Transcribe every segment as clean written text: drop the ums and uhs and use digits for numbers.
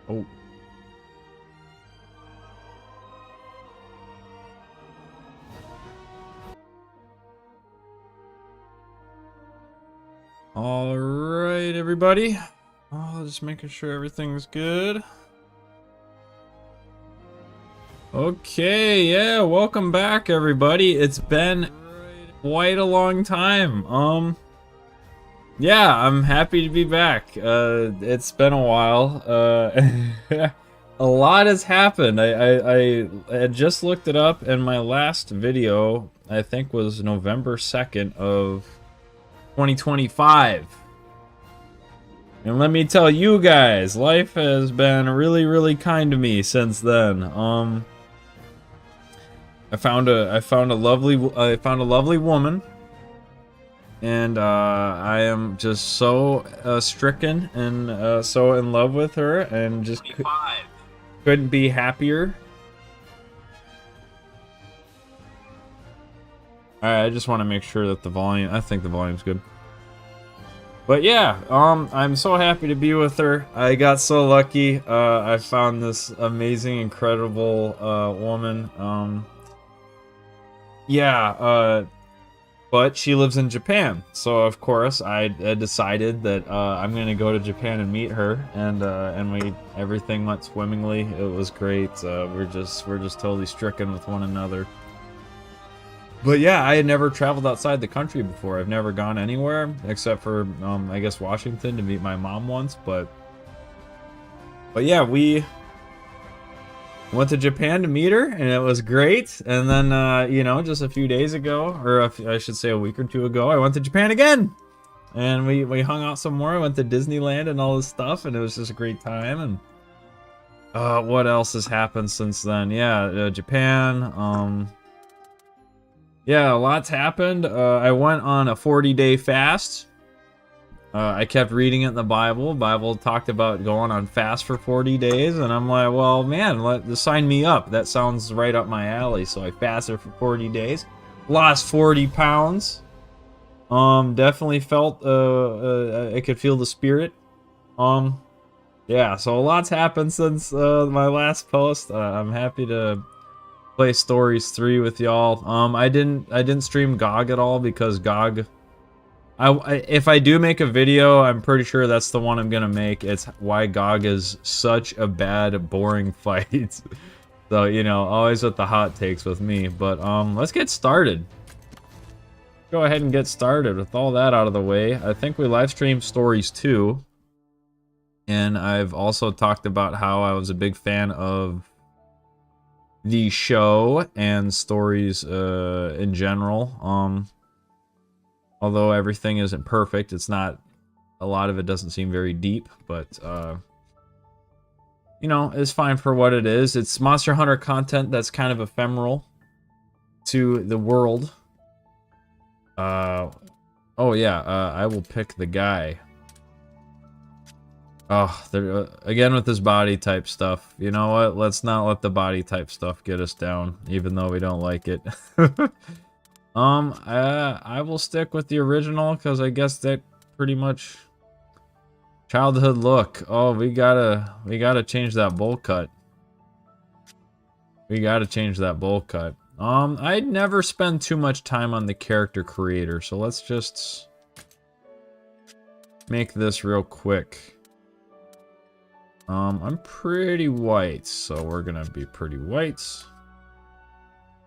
Oh. All right, everybody. Just making sure everything's good. Okay, yeah, welcome back, everybody. It's been quite a long time. Yeah, I'm happy to be back. It's been a while. A lot has happened. I had just looked it up, and my last video, I think, was November 2nd of 2025. And let me tell you guys, life has been really, really kind to me since then. I found a lovely woman, and I am just so stricken and so in love with her, and just couldn't be happier. Alright, I just want to make sure that the volume, I think the volume's good. But yeah, I'm so happy to be with her. I got so lucky. I found this amazing, incredible woman. But she lives in Japan, so of course I decided that I'm gonna go to Japan and meet her, and everything went swimmingly. It was great. We're just totally stricken with one another. But yeah, I had never traveled outside the country before. I've never gone anywhere except for, I guess, Washington to meet my mom once. But yeah, we went to Japan to meet her, and it was great. And then, you know, just a few days ago, or I should say a week or two ago, I went to Japan again. And we hung out some more. I went to Disneyland and all this stuff, and it was just a great time. And what else has happened since then? Yeah, Japan. Yeah, a lot's happened. I went on a 40-day fast. I kept reading it in the Bible. Bible talked about going on fast for 40 days, and I'm like, well, man, sign me up. That sounds right up my alley. So I fasted for 40 days. Lost 40 pounds. Definitely felt, I could feel the spirit. Yeah, so a lot's happened since my last post. I'm happy to play Stories 3 with y'all. I didn't stream GOG at all because GOG, if I do make a video, I'm pretty sure that's the one I'm gonna make. It's why GOG is such a bad, boring fight. So, you know, always with the hot takes with me. But let's get started. Go ahead and get started with all that out of the way. I think we live streamed Stories 2. And I've also talked about how I was a big fan of the show and Stories in general. Although everything isn't perfect, it's not, a lot of it doesn't seem very deep, but you know, it's fine for what it is. It's Monster Hunter content that's kind of ephemeral to the world. Oh yeah, I will pick the guy. Oh, again with this body type stuff. You know what? Let's not let the body type stuff get us down, even though we don't like it. I will stick with the original because I guess that pretty much childhood look. Oh, we gotta change that bowl cut. We gotta change that bowl cut. I'd never spend too much time on the character creator, so let's just make this real quick. I'm pretty white, so we're gonna be pretty white.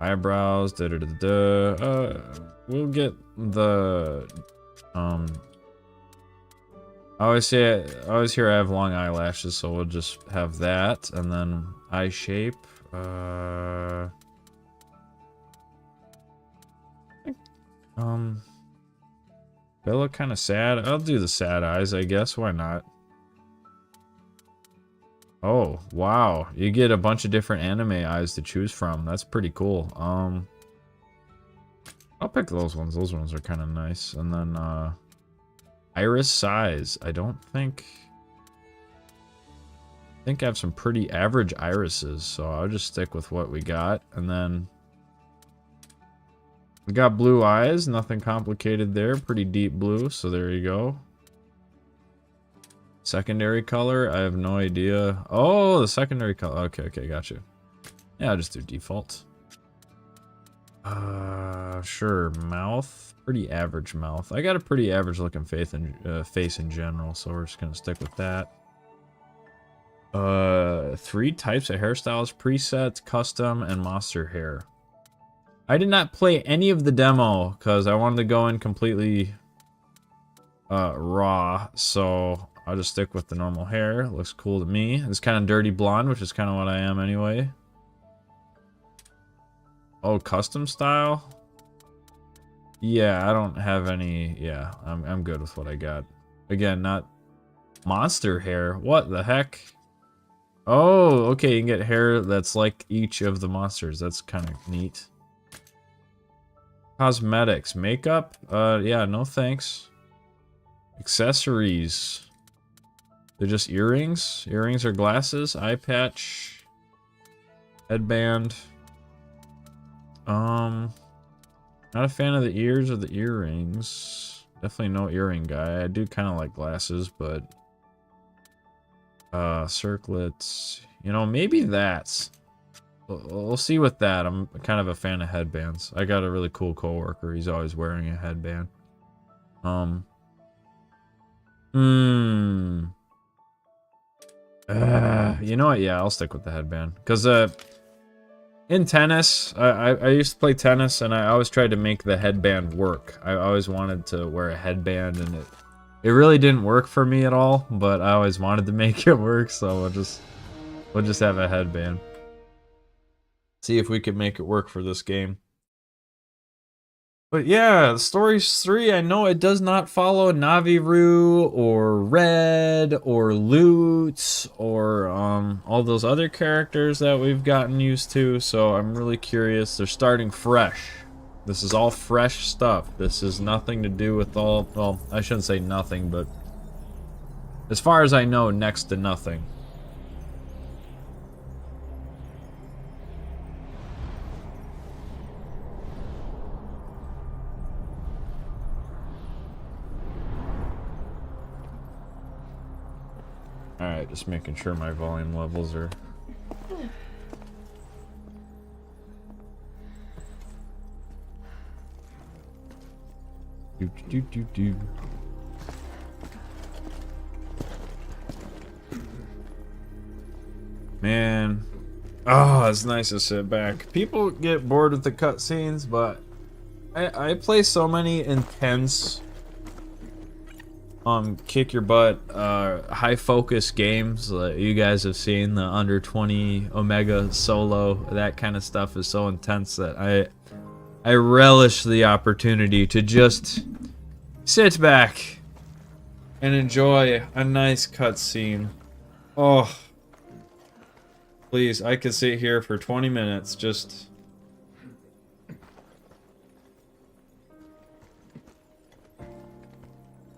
Eyebrows, we'll get the, I always hear I have long eyelashes, so we'll just have that, and then eye shape, they look kind of sad. I'll do the sad eyes, I guess, why not? Oh, wow. You get a bunch of different anime eyes to choose from. That's pretty cool. I'll pick those ones. Those ones are kind of nice. And then, iris size. I think I have some pretty average irises, so I'll just stick with what we got. And then we got blue eyes. Nothing complicated there. Pretty deep blue, so there you go. Secondary color? I have no idea. Oh, the secondary color. Okay, okay, gotcha. Yeah, I'll just do default. Sure. Mouth. Pretty average mouth. I got a pretty average looking face in general, so we're just gonna stick with that. 3 types of hairstyles: preset, custom, and monster hair. I did not play any of the demo because I wanted to go in completely raw, so I'll just stick with the normal hair. Looks cool to me. It's kind of dirty blonde, which is kind of what I am anyway. Oh, custom style? Yeah, I don't have any. Yeah, I'm good with what I got. Again, not monster hair. What the heck? Oh, okay, you can get hair that's like each of the monsters. That's kind of neat. Cosmetics, makeup? Yeah, no thanks. Accessories. They're just earrings? Earrings or glasses? Eye patch. Headband. Not a fan of the ears or the earrings. Definitely no earring guy. I do kind of like glasses, but... circlets. You know, maybe that's... We'll see with that. I'm kind of a fan of headbands. I got a really cool coworker. He's always wearing a headband. You know what? Yeah, I'll stick with the headband. Because, in tennis, I used to play tennis, and I always tried to make the headband work. I always wanted to wear a headband, and it really didn't work for me at all, but I always wanted to make it work, so we'll just have a headband. See if we can make it work for this game. But yeah, the Stories 3, I know it does not follow Naviru or Red or Lute or all those other characters that we've gotten used to, so I'm really curious. They're starting fresh. This is all fresh stuff. This is nothing to do with all, well, I shouldn't say nothing, but as far as I know, next to nothing. Alright, just making sure my volume levels are... Do. Man. Oh, it's nice to sit back. People get bored with the cutscenes, but I play so many intense kick your butt high focus games. You guys have seen the under 20 Omega solo. That kind of stuff is so intense that I relish the opportunity to just sit back and enjoy a nice cutscene. Oh, please, I could sit here for 20 minutes just...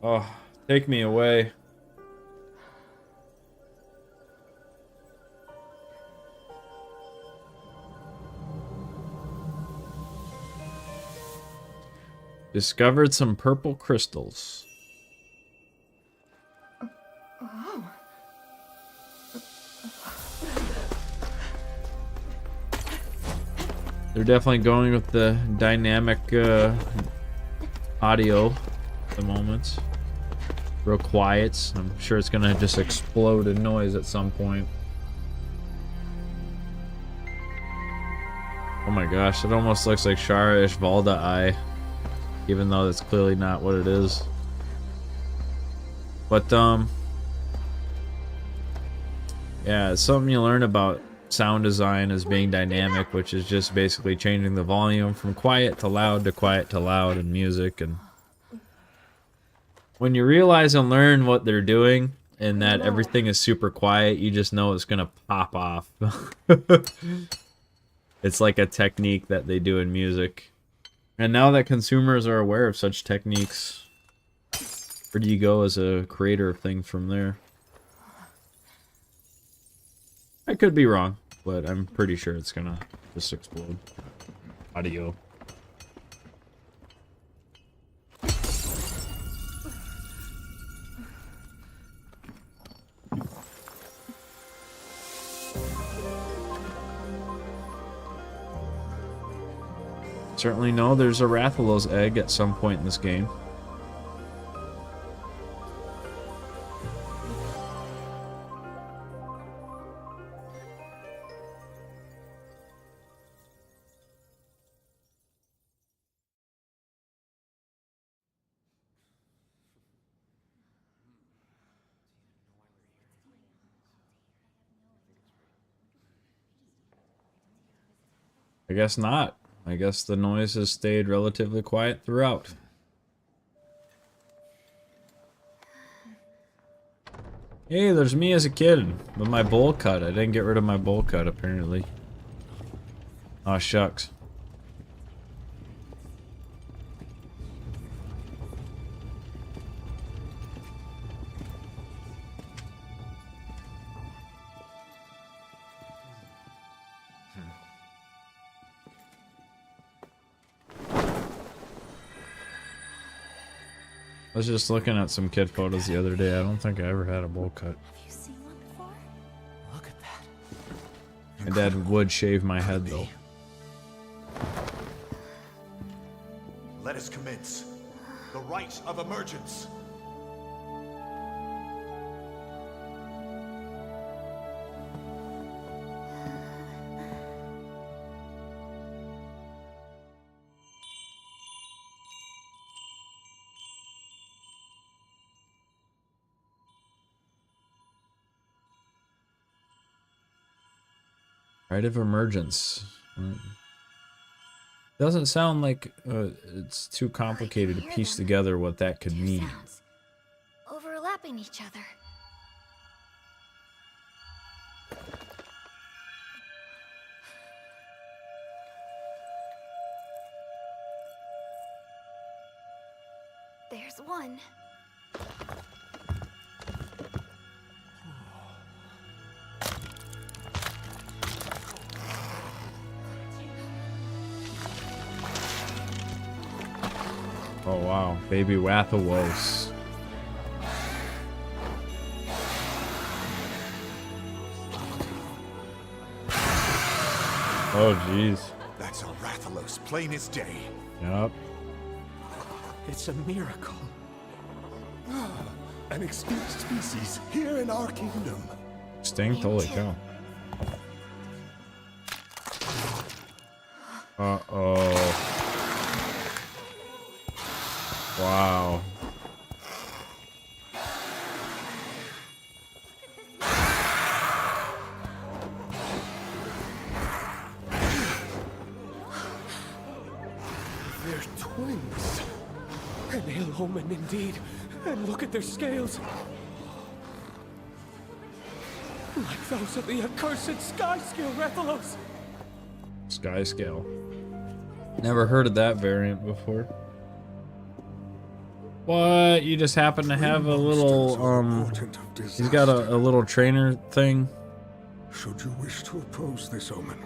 Oh, take me away. Discovered some purple crystals. Oh. They're definitely going with the dynamic audio at the moment. Real quiet. I'm sure it's gonna just explode in noise at some point. Oh my gosh, it almost looks like Shara Ishvalda Eye, even though that's clearly not what it is. But yeah, it's something you learn about sound design as being dynamic, which is just basically changing the volume from quiet to loud in music. And when you realize and learn what they're doing and that everything is super quiet, you just know it's gonna pop off. It's like a technique that they do in music. And now that consumers are aware of such techniques, where do you go as a creator of things from there? I could be wrong, but I'm pretty sure it's gonna just explode. Audio. certainly know there's a Rathalos egg at some point in this game. I guess not. I guess the noise has stayed relatively quiet throughout. Hey, there's me as a kid with my bowl cut. I didn't get rid of my bowl cut, apparently. Aw, shucks. I was just looking at some kid photos the other day. I don't think I ever had a bowl cut. Have you seen one before? Look at that. My dad would shave my head, though. Let us commence. The rite of emergence. Rite of emergence. Doesn't sound like it's too complicated to piece together what that could Two mean. sounds, overlapping each other. There's one. Oh wow, baby Rathalos. Oh jeez. That's a Rathalos, plain as day. Yep. It's a miracle. An extinct species here in our kingdom. Extinct? Holy cow. Uh-oh. Wow. They're twins. An ill omen indeed. And look at their scales. Like those of the accursed sky scale Rathalos. Sky scale. Never heard of that variant before. What? You just happen to have a little, he's got a little trainer thing? Should you wish to oppose this omen,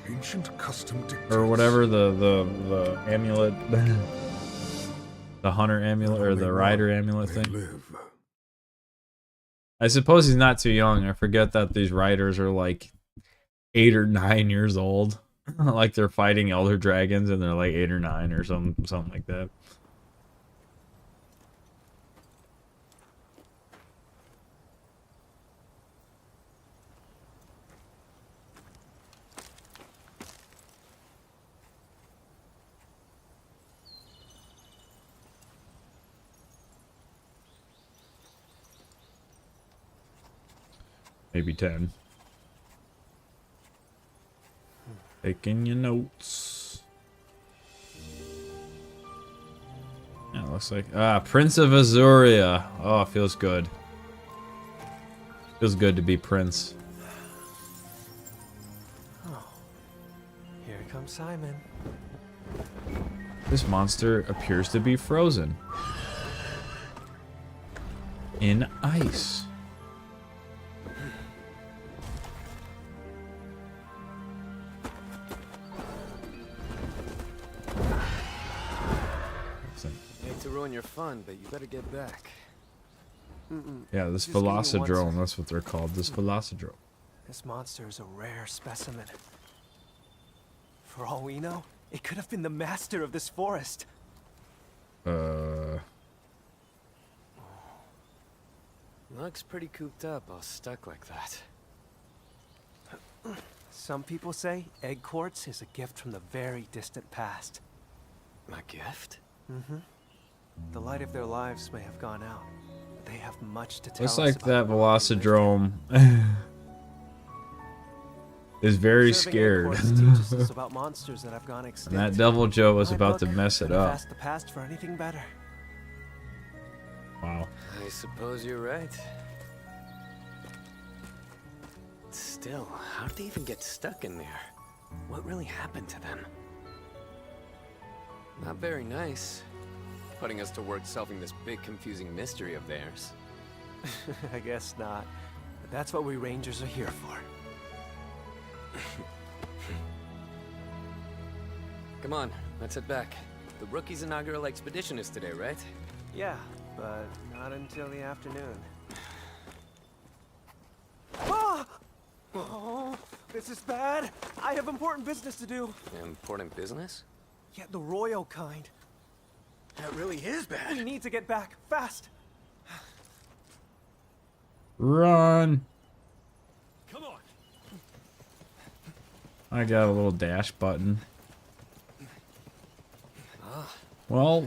ancient custom dictates. Or whatever, the amulet. The hunter amulet, or the rider amulet They thing. live. I suppose he's not too young. I forget that these riders are like 8 or 9 years old. Like they're fighting elder dragons and they're like 8 or 9 or something like that. Maybe 10. Taking your notes. Yeah, it looks like Prince of Azuria. Oh, it feels good. Feels good to be Prince. Oh. Here comes Simon. This monster appears to be frozen in ice. Hate to ruin your fun, but you better get back. Yeah, this Just give me one Velocidrome, second. that's what they're called, this Velocidrome. This monster is a rare specimen. For all we know, It could have been the master of this forest. Looks pretty cooped up, all stuck like that. Some people say egg quartz is a gift from the very distant past. My gift? The light of their lives may have gone out, but they have much to tell Looks us like about that the world we live in. Velocidrome is very Observing egg scared. quartz teaches us about monsters that have gone extinct. And that Devil Joe was My about to book mess it could have up. asked the past for anything better. Wow. I suppose you're right. Still, how did they even get stuck in there? What really happened to them? Not very nice. Putting us to work solving this big confusing mystery of theirs. I guess not. But that's what we Rangers are here for. Come on, let's head back. The rookie's inaugural expedition is today, right? Yeah, but not until the afternoon. Ah! Oh, this is bad. I have important business to do. Important business? Yeah, the royal kind. That really is bad. We need to get back, fast. Run! Come on. I got a little dash button. Well,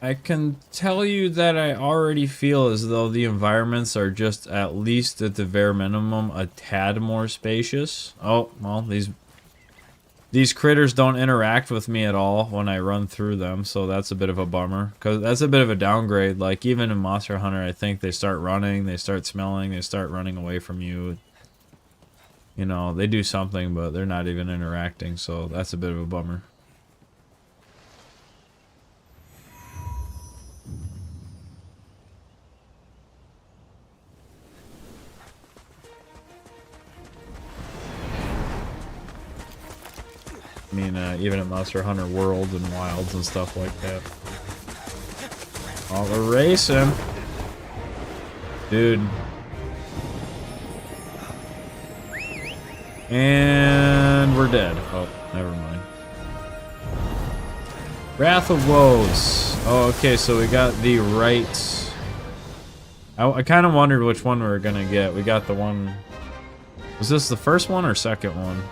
I can tell you that I already feel as though the environments are just at least at the bare minimum a tad more spacious. Oh, well, these critters don't interact with me at all when I run through them, so that's a bit of a bummer. Because that's a bit of a downgrade. Like, even in Monster Hunter, I think they start running, they start smelling, they start running away from you. You know, they do something, but they're not even interacting, so that's a bit of a bummer. I mean, even in Monster Hunter World and Wilds and stuff like that. Oh, we're racing. Dude. And we're dead. Oh, never mind. Wrath of Woes. Oh, okay, so we got the right... I kind of wondered which one we were going to get. We got the one... Was this the first one or second one?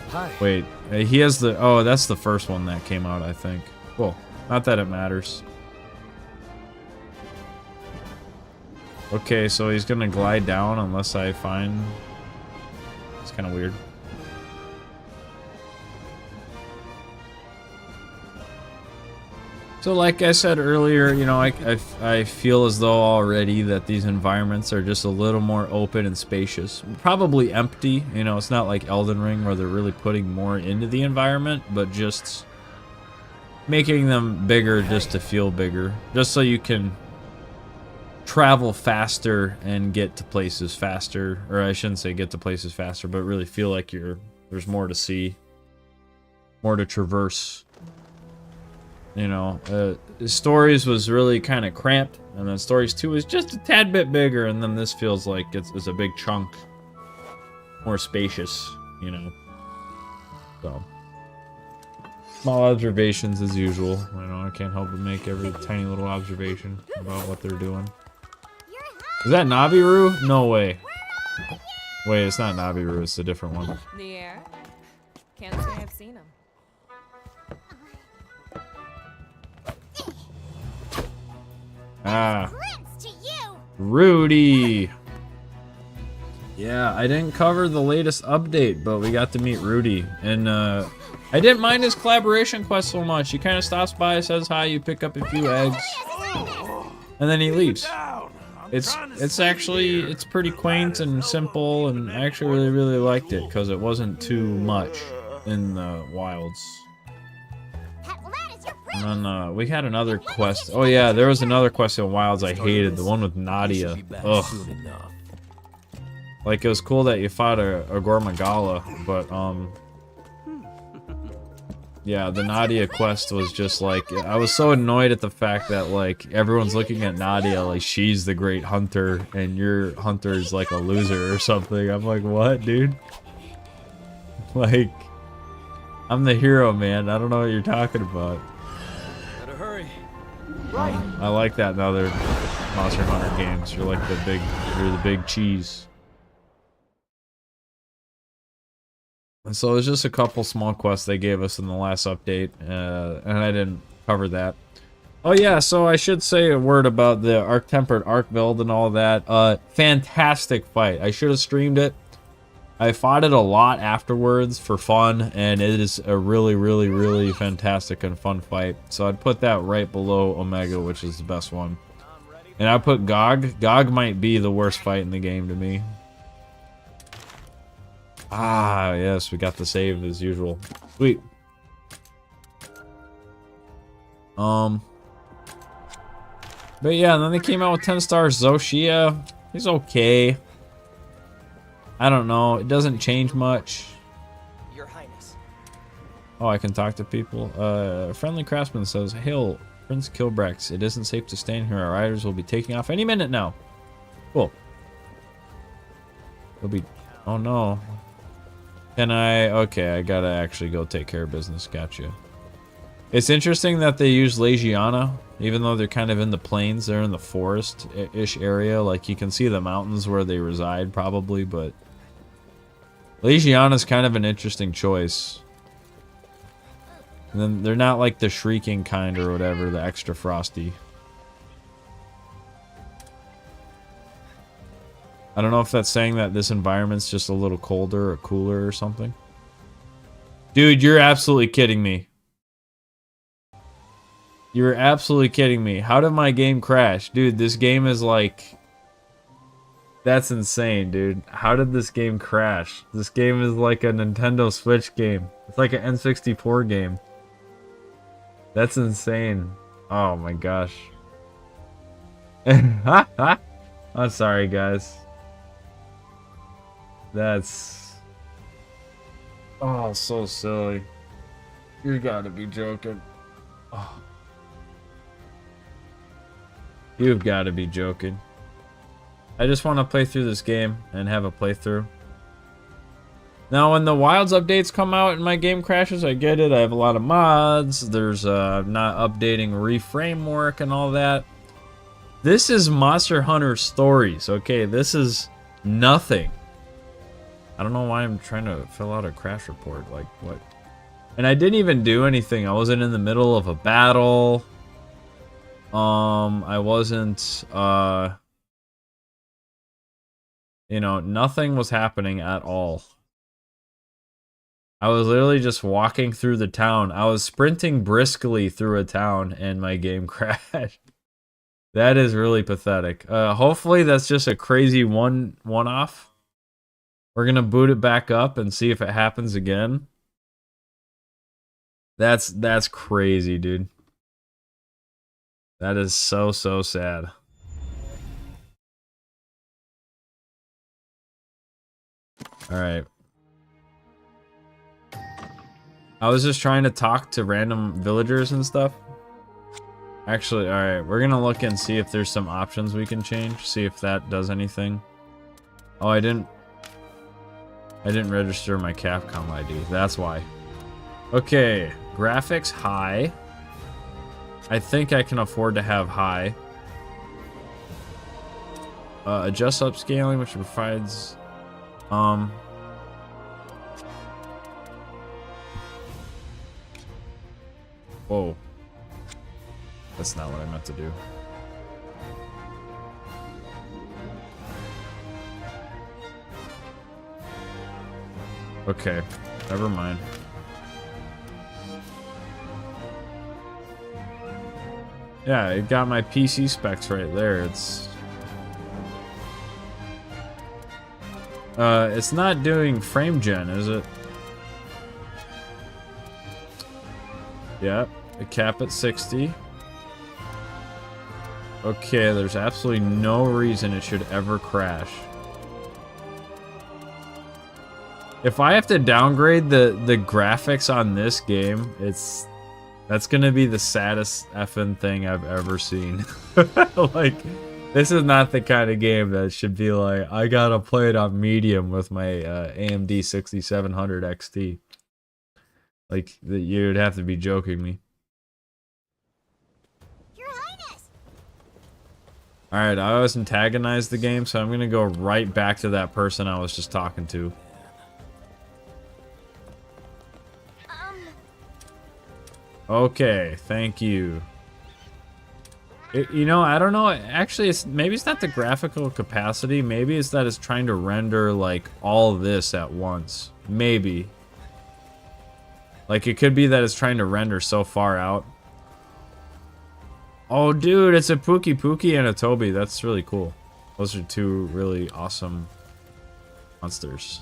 Hi. Wait, he has the... Oh, that's the first one that came out, I think. Cool. Not that it matters. Okay, so he's gonna glide down unless I find... It's kind of weird. So like I said earlier, you know, I feel as though already that these environments are just a little more open and spacious. Probably empty, you know, it's not like Elden Ring where they're really putting more into the environment, but just making them bigger just to feel bigger. Just so you can travel faster and get to places faster. Or I shouldn't say get to places faster, but really feel like there's more to see. More to traverse. You know, Stories was really kind of cramped, and then Stories 2 is just a tad bit bigger, and then this feels like it's a big chunk. More spacious, you know. So. Small observations as usual. You know, I can't help but make every tiny little observation about what they're doing. Is that Naviru? No way. Wait, it's not Naviru, it's a different one. The air? Can't say I've seen him. Ah, Prince to you! Rudy! Yeah, I didn't cover the latest update, but we got to meet Rudy. And I didn't mind his collaboration quest so much. He kind of stops by, says hi, you pick up a few eggs, and then he leaves. It's actually, it's pretty quaint and simple, and I actually really liked it, because it wasn't too much in the wilds. And then we had another quest. Oh yeah, there was another quest in Wilds I hated. The one with Nadia. Ugh. Like, it was cool that you fought a Gormagala, but yeah, the Nadia quest was just like, I was so annoyed at the fact that like everyone's looking at Nadia like she's the great hunter and your hunter is like a loser or something. I'm like, what, dude? Like, I'm the hero, man. I don't know what you're talking about. Gotta hurry. I like that in other Monster Hunter games. You're like you're the big cheese. And so there's just a couple small quests they gave us in the last update, and I didn't cover that. Oh yeah, so I should say a word about the Arc-Tempered Arc build and all that. Fantastic fight. I should have streamed it. I fought it a lot afterwards for fun, and it is a really, really, really fantastic and fun fight. So I'd put that right below Omega, which is the best one. And I put Gog. Gog might be the worst fight in the game to me. Ah, yes, we got the save as usual. Sweet. But yeah, and then they came out with 10 stars. Zoshia, he's okay. I don't know, it doesn't change much. Your Highness. Oh, I can talk to people. Friendly Craftsman says, "Hail, Prince Kilbrax. It isn't safe to stand here. Our riders will be taking off any minute now." Cool. They'll be... Oh no. Can I... Okay, I gotta actually go take care of business. Gotcha. It's interesting that they use Legiana, even though they're kind of in the plains. They're in the forest-ish area. Like, you can see the mountains where they reside, probably, but... Legiana's kind of an interesting choice. And then they're not like the shrieking kind or whatever, the extra frosty. I don't know if that's saying that this environment's just a little colder or cooler or something. Dude, you're absolutely kidding me. You're absolutely kidding me. How did my game crash? Dude, this game is like... That's insane, dude. How did this game crash? This game is like a Nintendo Switch game. It's like an N64 game. That's insane. Oh my gosh. I'm sorry, guys. That's... Oh, so silly. You gotta be joking. Oh. You've got to be joking. I just want to play through this game and have a playthrough. Now, when the Wilds updates come out and my game crashes, I get it. I have a lot of mods. There's not updating reframework and all that. This is Monster Hunter Stories, okay? This is nothing. I don't know why I'm trying to fill out a crash report. Like, what? And I didn't even do anything. I wasn't in the middle of a battle. I wasn't, you know, nothing was happening at all. I was literally just walking through the town. I was sprinting briskly through a town and my game crashed. That is really pathetic. Hopefully that's just a crazy one-off. We're gonna boot it back up and see if it happens again. That's crazy, dude. That is so sad. Alright. I was just trying to talk to random villagers and stuff. Actually, alright, we're gonna look and see if there's some options we can change. See if that does anything. Oh, I didn't register my Capcom ID. That's why. Okay, graphics high. I think I can afford to have high. Adjust upscaling, which provides... Whoa. That's not what I meant to do. Okay, never mind. Yeah, it got my PC specs right there. It's not doing frame gen, is it? Yep, a cap at 60. Okay, there's absolutely no reason it should ever crash. If I have to downgrade the graphics on this game, that's gonna be the saddest effing thing I've ever seen. Like, this is not the kind of game that should be like, I gotta play it on medium with my AMD 6700 XT. Like, you'd have to be joking me. Your Highness! Alright, I always antagonize the game, so I'm gonna go right back to that person I was just talking to. Okay, thank you. You know, I don't know. Actually, maybe it's not the graphical capacity. Maybe it's that it's trying to render, like, all this at once. Maybe. Like, it could be that it's trying to render so far out. Oh, dude, it's a Pookie Pookie and a Toby. That's really cool. Those are two really awesome monsters.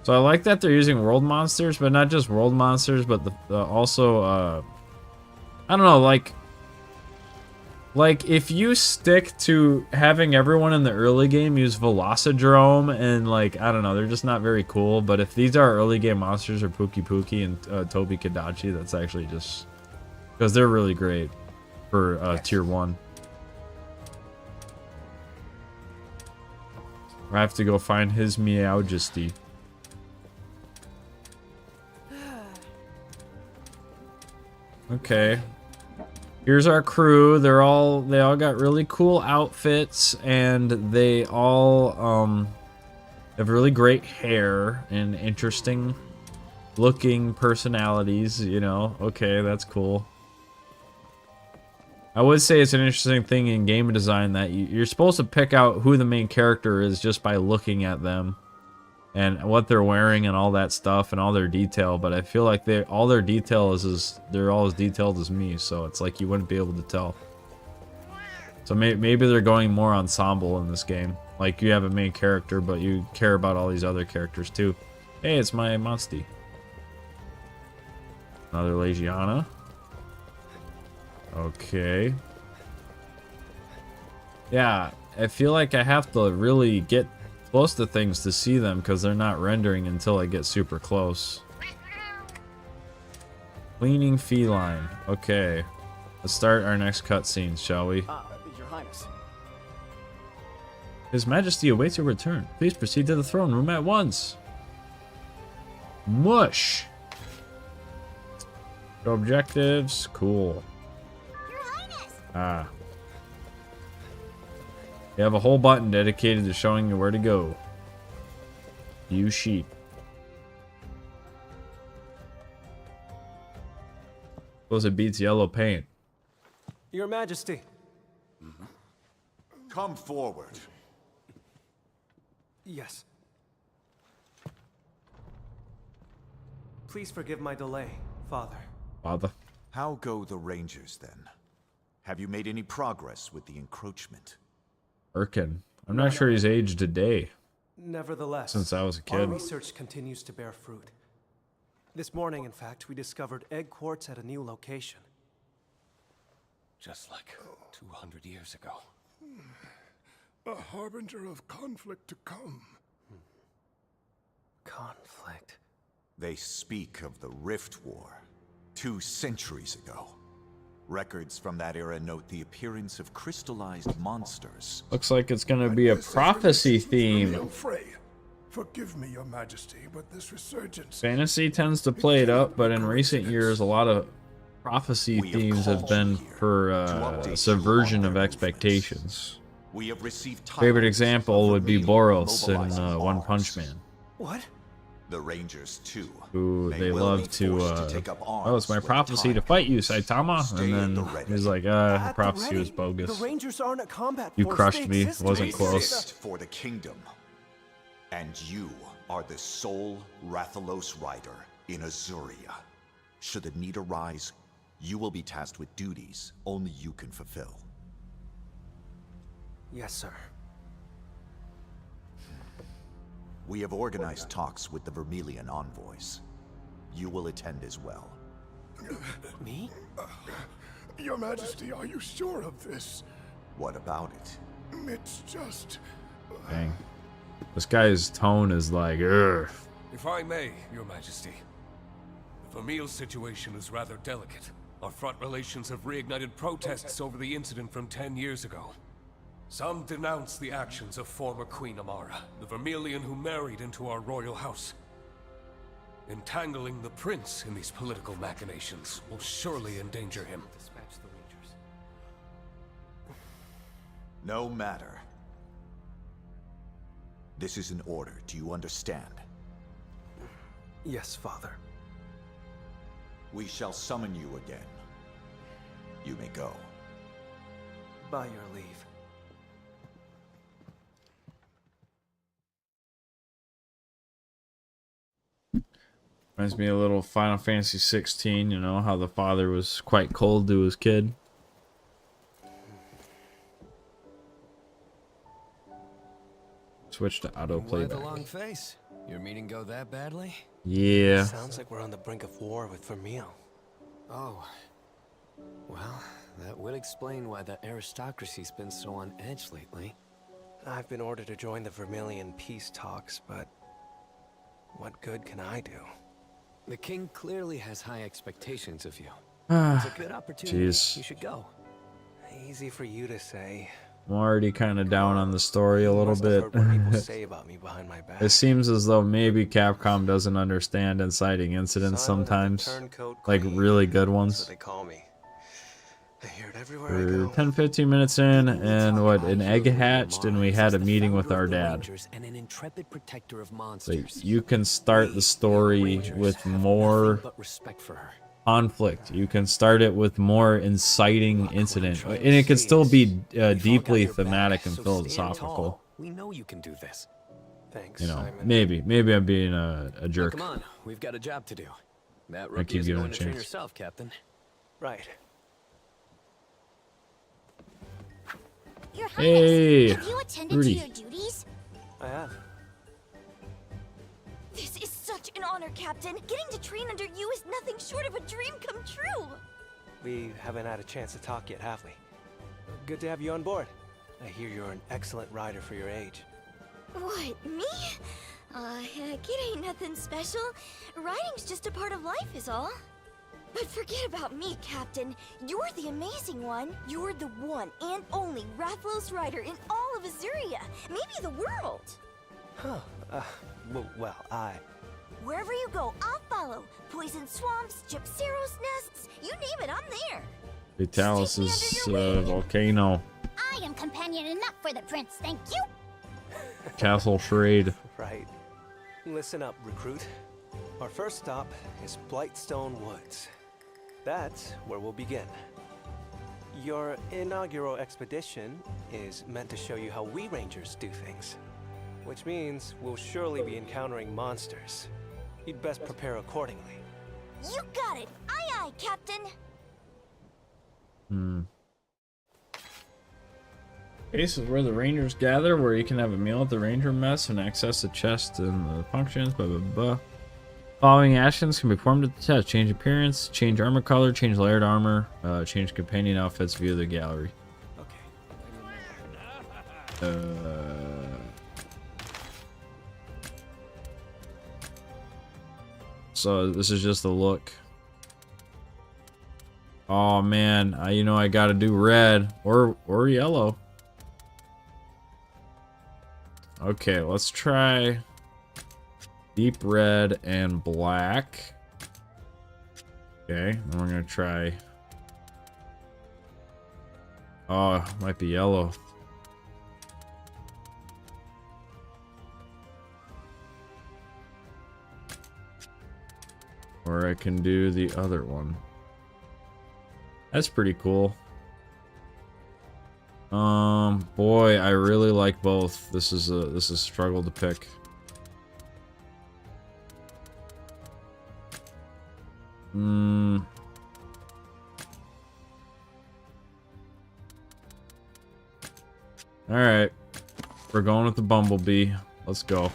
So I like that they're using world monsters, but not just world monsters, but also, I don't know, like if you stick to having everyone in the early game use Velocidrome and, like, I don't know, they're just not very cool. But if these are early game monsters or Pookie Pookie and Toby Kadachi, that's actually just because they're really great for tier 1. I have to go find his Meowjesty. Okay. Here's our crew. They all got really cool outfits, and they all have really great hair and interesting looking personalities, you know. Okay, that's cool. I would say it's an interesting thing in game design that you're supposed to pick out who the main character is just by looking at them and what they're wearing and all that stuff and all their detail, but I feel like all their detail is they're all as detailed as me, so it's like you wouldn't be able to tell. So maybe they're going more ensemble in this game. Like, you have a main character, but you care about all these other characters too. Hey, it's my Monstie. Another Legiana. Okay. Yeah, I feel like I have to really get close to things to see them because they're not rendering until I get super close. Cleaning feline. Okay. Let's start our next cutscene, shall we? Your Highness. His Majesty awaits your return. Please proceed to the throne room at once. Mush. Go objectives. Cool. Your Highness! Ah. You have a whole button dedicated to showing you where to go. View sheet. Suppose it beats yellow paint. Your Majesty. Come forward. Yes. Please forgive my delay, Father. Father. How go the Rangers, then? Have you made any progress with the encroachment? Erkin. I'm not sure he's aged a day Nevertheless, since I was a our kid. research continues to bear fruit. This morning, in fact, we discovered egg quartz at a new location. Just like 200 years ago. A harbinger of conflict to come. Conflict. They speak of the Rift War, 2 centuries ago. Records from that era note the appearance of crystallized monsters. Looks like it's gonna be a prophecy theme. Forgive me, Your Majesty, but this resurgence. Fantasy tends to play it up, but in recent years, a lot of prophecy themes have been for subversion of expectations. We have received Favorite example would be Boros in One Punch Man. What? The Rangers, too. Who May they well love be to, forced take up oh, it's my arms when prophecy the to time fight you, comes. Saitama. Stay And at the then ready. he's like, the At the prophecy was ready, bogus. The Rangers aren't a combat You force, crushed they me. exist Wasn't to close. exist. For the kingdom. And you are the sole Rathalos rider in Azuria. Should the need arise, you will be tasked with duties only you can fulfill. Yes, sir. We have organized talks with the Vermilion envoys. You will attend as well. Me? Your Majesty, are you sure of this? What about it? It's just... Dang. This guy's tone is like, ugh. If I may, Your Majesty. The Vermeil situation is rather delicate. Our front relations have reignited protests over the incident from 10 years ago. Some denounce the actions of former Queen Amara, the Vermilion who married into our royal house. Entangling the prince in these political machinations will surely endanger him. Dispatch the Rangers. No matter. This is an order. Do you understand? Yes, Father. We shall summon you again. You may go. By your leave. Reminds me a little Final Fantasy 16, you know, how the father was quite cold to his kid. Switch to auto Why the playback. long face? Your meeting go that badly? Yeah. Sounds like we're on the brink of war with Vermeil. Oh. Well, that would explain why the aristocracy's been so on edge lately. I've been ordered to join the Vermilion peace talks, but what good can I do? The king clearly has high expectations of you. It's a good opportunity. Jeez. You should go. Easy for you to say. I'm already kind of down on the story a You little must have bit. heard what people say about me behind my back. It seems as though maybe Capcom doesn't understand inciting incidents Son of the sometimes. turncoat Like queen. really good That's what ones. they call me. I hear it everywhere I We're go. 10-15 minutes in, and what, an egg hatched, and we had a As the meeting with founder our of the dad. Rangers and an intrepid protector of Like, monsters. you can start the story Rangers with have more nothing but respect for her. conflict. You can start it with more inciting incident, and it can still be We've all got deeply your back, thematic and so stand philosophical. tall. We know you can do this. Thanks, You know, Simon. maybe I'm being a Now, jerk. come on, we've got a job to do. That I rookie keep is giving going it a to train chance. herself, Captain. Right. Your Highness, Hey, have you attended Rudy. to your duties? I have. This is such an honor, Captain. Getting to train under you is nothing short of a dream come true. We haven't had a chance to talk yet, have we? Good to have you on board. I hear you're an excellent rider for your age. What, me? Heck, it ain't nothing special. Riding's just a part of life is all. But forget about me, Captain. You're the amazing one. You're the one and only Rathalos rider in all of Azuria, maybe the world. Huh. Well, Wherever you go, I'll follow. Poison swamps, Gypceros nests, you name it, I'm there. Vitalis is volcano. I am companion enough for the prince, thank you. Castle Charade. Right. Listen up, recruit. Our first stop is Blightstone Woods. That's where we'll begin. Your inaugural expedition is meant to show you how we Rangers do things. Which means we'll surely be encountering monsters. You'd best prepare accordingly. You got it. Aye, aye, Captain. This is where the Rangers gather, where you can have a meal at the Ranger Mess and access the chest and the functions, blah, blah, blah. Following actions can be performed at the test. Change appearance, change armor color, change layered armor, change companion outfits, view the gallery. Okay. So this is just a look. Oh man, you know I gotta do red or yellow. Okay, let's try deep red and black. Okay, and we're gonna try. Oh, might be yellow. Or I can do the other one. That's pretty cool. Boy, I really like both. This is a struggle to pick. All right, we're going with the Bumblebee. Let's go.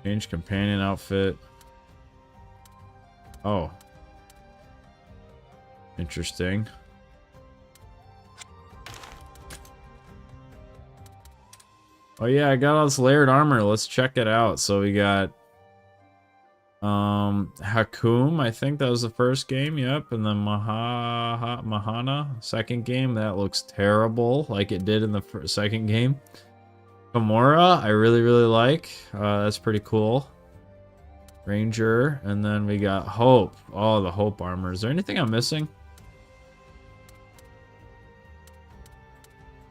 Change companion outfit. Oh. Interesting. Oh yeah, I got all this layered armor. Let's check it out. So we got Hakum, I think that was the first game, yep, and then Mahana, second game. That looks terrible like it did in the second game. Gamora, I really like. That's pretty cool. Ranger, and then we got Hope. Oh, the Hope armor. Is there anything I'm missing?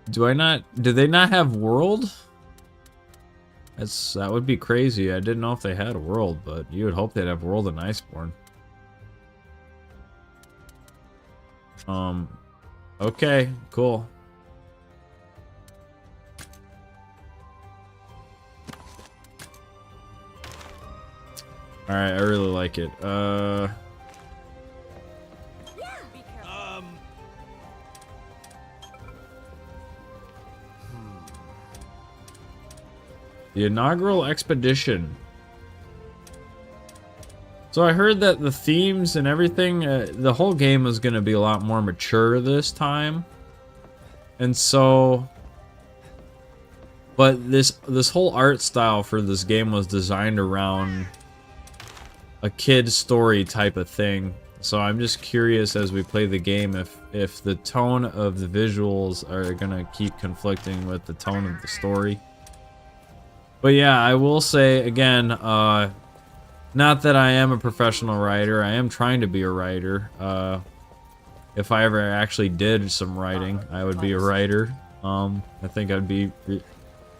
Do they not have world? That would be crazy. I didn't know if they had a world, but you would hope they'd have world in Iceborne. Okay, cool. Alright, I really like it. The inaugural expedition. So I heard that the themes and everything, the whole game was going to be a lot more mature this time. And so... But this whole art style for this game was designed around a kid's story type of thing. So I'm just curious as we play the game if the tone of the visuals are going to keep conflicting with the tone of the story. But yeah, I will say again, not that I am a professional writer. I am trying to be a writer. If I ever actually did some writing, I would be a writer. I think I'd be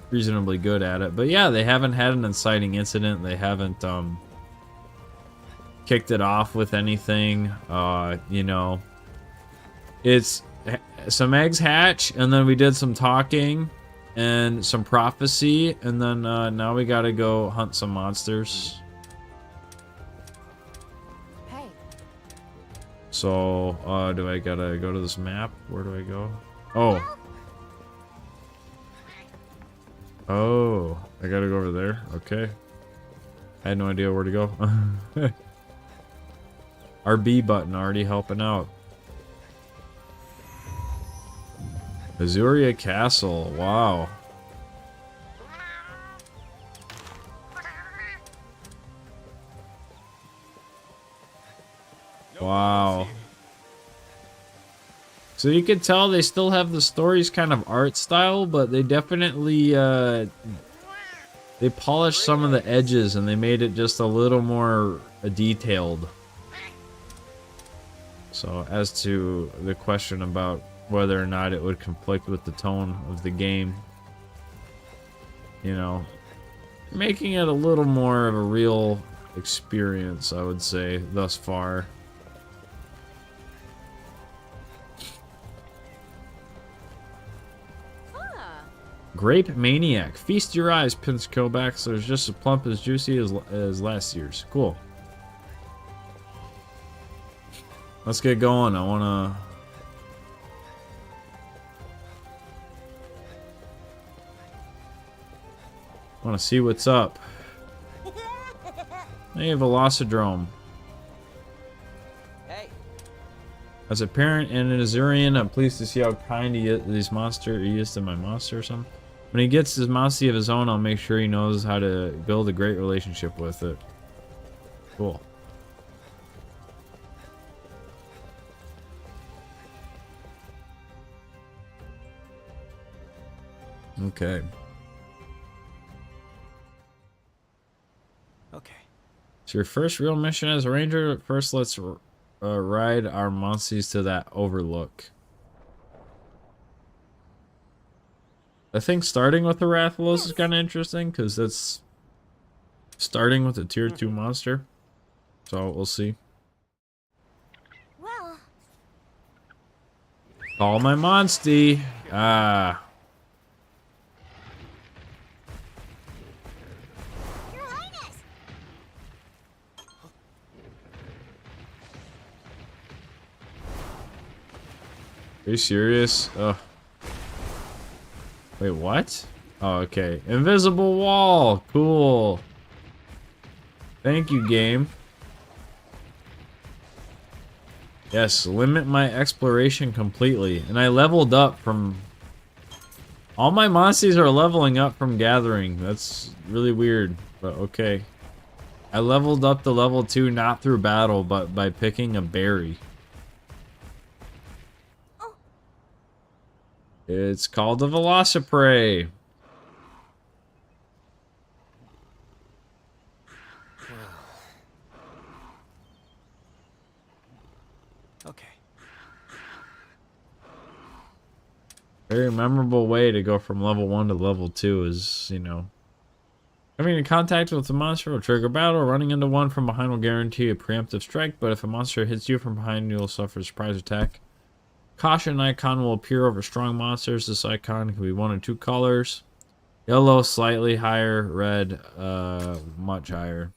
reasonably good at it. But yeah, they haven't had an inciting incident. They haven't kicked it off with anything. You know, it's some eggs hatch, and then we did some talking. And some prophecy, and then now we gotta go hunt some monsters. Hey. So, do I gotta go to this map? Where do I go? Oh. Oh, I gotta go over there. Okay. I had no idea where to go. Our B button already helping out. Azuria Castle, wow. Wow. So you can tell they still have the story's kind of art style, but they definitely, they polished some of the edges and they made it just a little more detailed. So as to the question about whether or not it would conflict with the tone of the game, you know, making it a little more of a real experience, I would say, thus far. Grape Maniac. Feast your eyes, Prince Kovacs. There's just as plump as juicy as last year's. Cool. Let's get going. I want to see what's up. Hey, Velocidrome. Hey. As a parent and an Azurian, I'm pleased to see how kind he is to my monster or something. When he gets his monster of his own, I'll make sure he knows how to build a great relationship with it. Cool. Okay. Okay. It's your first real mission as a ranger. First, let's ride our monsters to that overlook. I think starting with the Rathalos is kind of interesting because that's starting with a tier 2 monster. So we'll see. Well, Call my monstie. Ah. Your Highness! Are you serious? Ugh. Wait, what? Oh, okay. Invisible wall. Cool. Thank you, game. Yes, limit my exploration completely. And I leveled up from... All my monsters are leveling up from gathering. That's really weird, but okay. I leveled up to level 2 not through battle, but by picking a berry. It's called the Velociprey. Very memorable way to go from level 1 to level 2 is, you know, coming in contact with a monster will trigger battle. Running into one from behind will guarantee a preemptive strike, but if a monster hits you from behind, you'll suffer a surprise attack. Caution icon will appear over strong monsters. This icon can be one of two colors. Yellow, slightly higher. Red, much higher.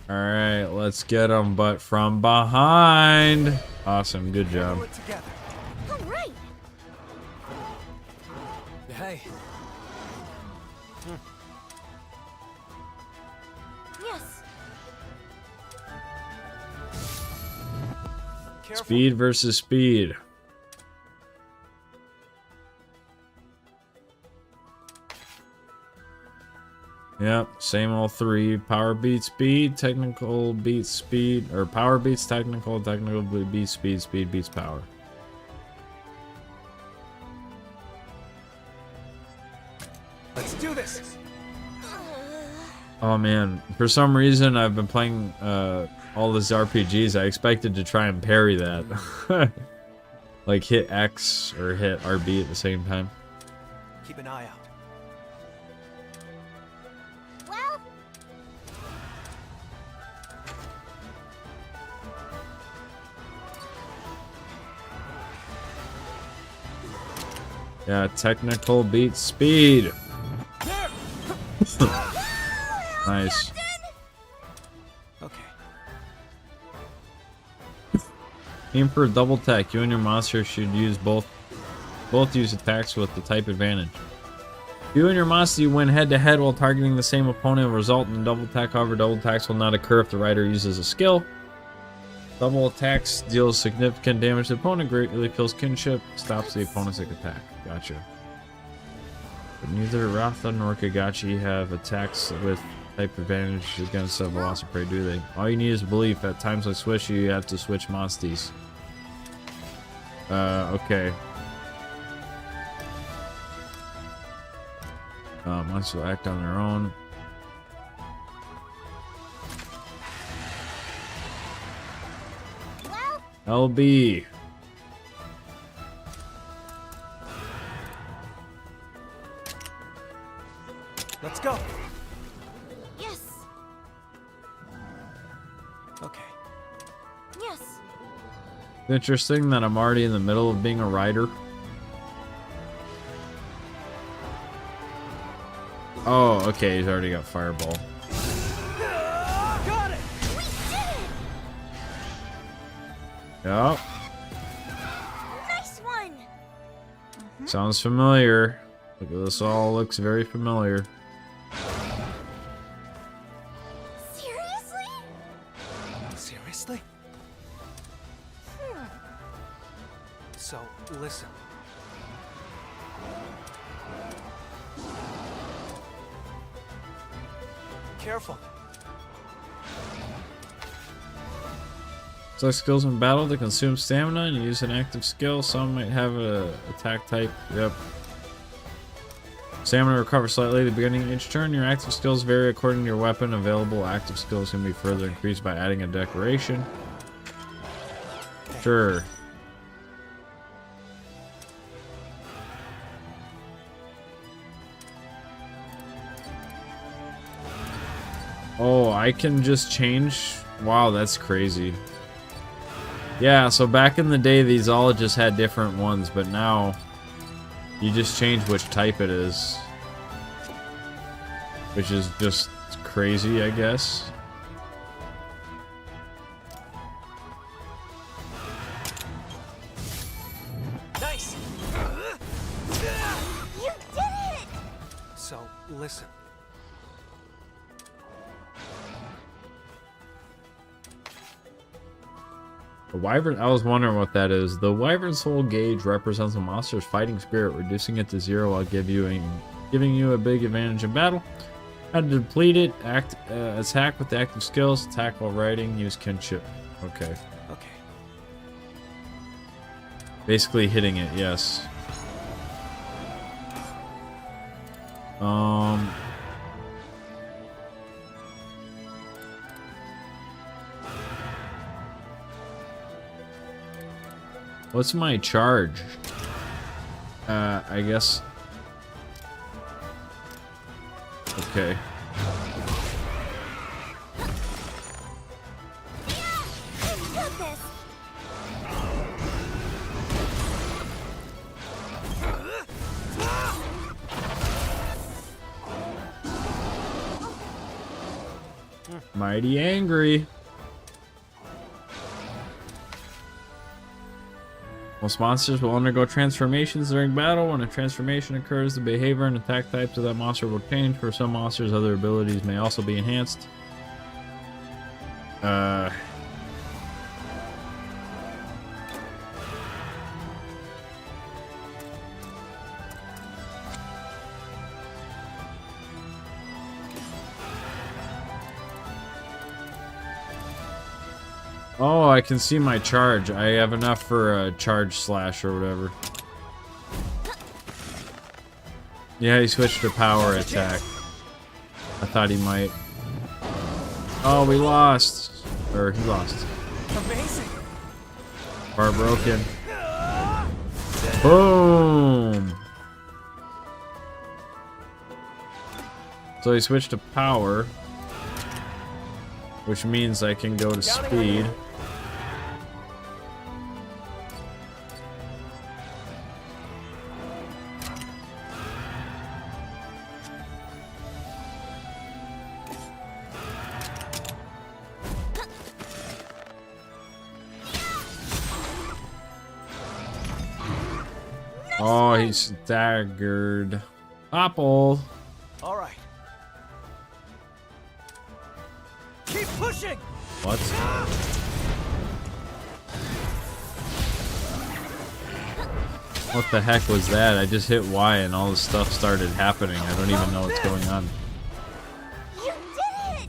Alright, let's get them, but from behind. Awesome, good job. Pull it together. All right. Hey, Yes. Careful. Speed versus speed. Yep, same old three. Power beats speed, technical beats speed, or power beats technical, technical beats speed, speed beats power. Let's do this. Oh man, for some reason I've been playing all these RPGs. I expected to try and parry that. Like hit X or hit RB at the same time. Keep an eye out. Well, Yeah, technical beats speed. Nice. Okay. Aim for a double attack. You and your monster should use both use attacks with the type advantage. If you and your monster win head to head while targeting the same opponent will result in a double attack. However, double attacks will not occur if the rider uses a skill. Double attacks deals significant damage to the opponent, greatly kills kinship, stops the opponent's attack. Gotcha. But neither Ratha nor Kagachi have attacks with type advantage against a Velociprey, do they? All you need is belief. At times like Swish, you have to switch monsties. Okay. Monsters will act on their own. LB. Let's go. yes. Okay. Yes. Interesting that I'm already in the middle of being a rider. Oh, okay, he's already got Fireball. Got it. We did it. Yep. Nice one. Sounds familiar. Look at this, all looks very familiar. Seriously? Seriously? So, listen. Careful. Select skills in battle to consume stamina and use an active skill. Some might have a attack type. Yep. Stamina recovers slightly at the beginning of each turn. Your active skills vary according to your weapon. Available active skills can be further increased by adding a decoration. Sure. Oh, I can just change? Wow, that's crazy. Yeah, so back in the day, these all just had different ones, but now you just change which type it is. Which is just crazy, I guess. Nice. You did it. So, listen. The Wyvern, I was wondering what that is. The Wyvern Soul gauge represents a monster's fighting spirit, reducing it to 0 while giving you a big advantage in battle. How to deplete it, attack with the active skills, attack while riding, use kinship. Okay. Okay. Basically hitting it, yes. What's my charge? I guess. Okay. I've got this. Mighty angry. Most monsters will undergo transformations during battle. When a transformation occurs, the behavior and attack types of that monster will change. For some monsters, other abilities may also be enhanced. Oh, I can see my charge. I have enough for a charge slash or whatever. Yeah, he switched to power attack. I thought he might. Oh, we lost. Or he lost. Amazing. Bar broken. Boom! So he switched to power, which means I can go to speed. Oh, he's staggered. Apple. All right. Keep pushing. What? What the heck was that? I just hit Y and all this stuff started happening. I don't even know what's going on. You did it!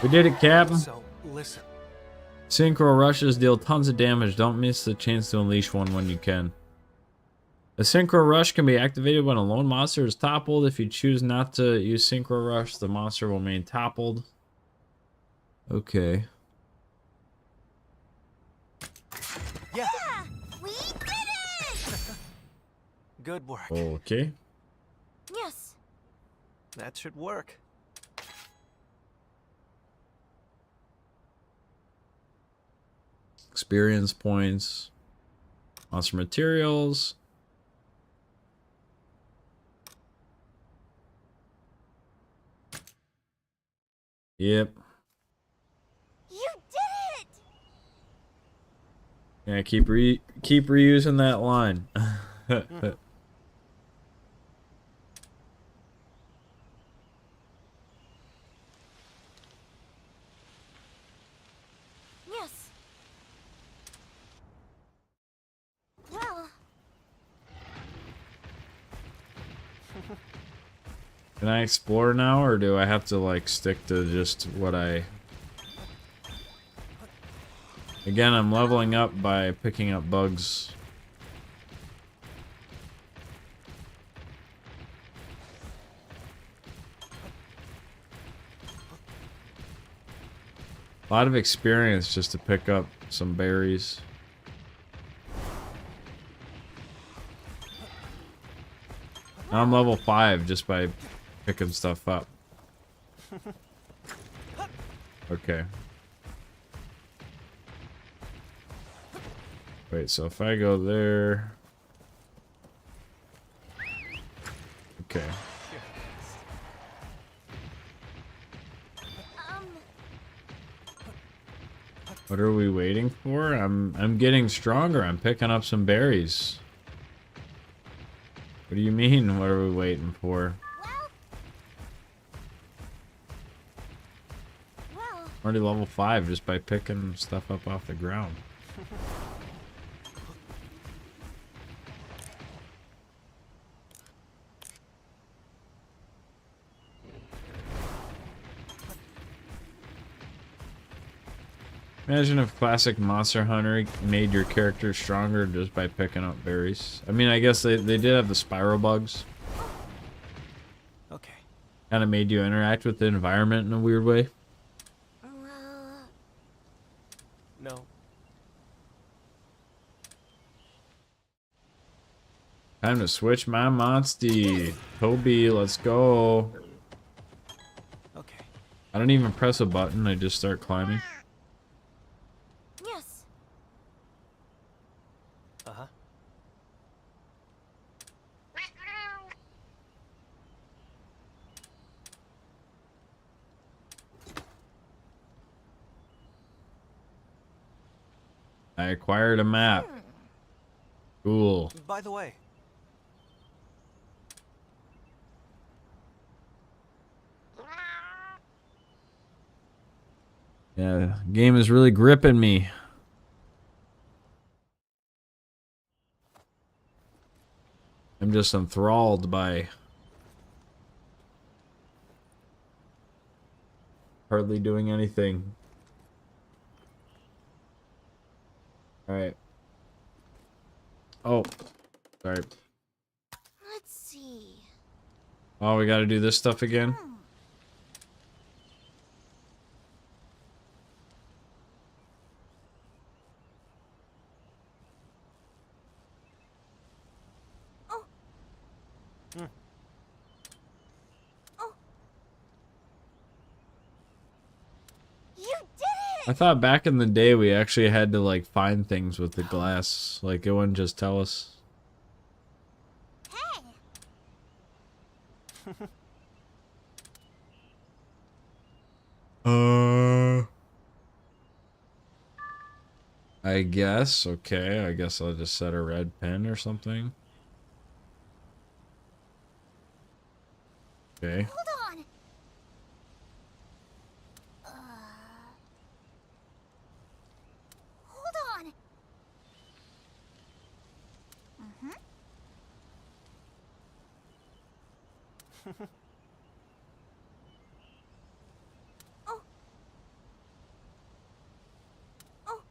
We did it, Captain. So, listen. Synchro rushes deal tons of damage. Don't miss the chance to unleash one when you can. A Synchro Rush can be activated when a lone monster is toppled. If you choose not to use Synchro Rush, the monster will remain toppled. Okay. Yeah. We did it! Good work. Okay. Yes. That should work. Experience points. Monster materials. Yep. You did it! Yeah, keep reusing that line. Yes. Well, Can I explore now, or do I have to, like, stick to just what I... Again, I'm leveling up by picking up bugs. A lot of experience just to pick up some berries. Now I'm level 5 just by picking stuff up. Okay. Wait, so if I go there... Okay. What are we waiting for? I'm getting stronger. I'm picking up some berries. What do you mean? What are we waiting for? well, I'm already level 5 just by picking stuff up off the ground. Imagine if Classic Monster Hunter made your character stronger just by picking up berries. I mean, I guess they did have the spiral bugs. Okay. Kind of made you interact with the environment in a weird way. well, No. Time to switch my Monstie. Toby, let's go. Okay. I don't even press a button, I just start climbing. Yes. Uh-huh. I acquired a map. Cool. By the way, Yeah, game is really gripping me. I'm just enthralled by hardly doing anything. Alright. Oh, sorry. Let's see. Oh, we gotta do this stuff again? Oh. Oh. You did I it! thought back in the day we actually had to like find things with the glass. Like it wouldn't just tell us. Hey! I guess. Okay, I guess I'll just set a red pen or something. Okay. Hold on. Hold on. Oh. Oh.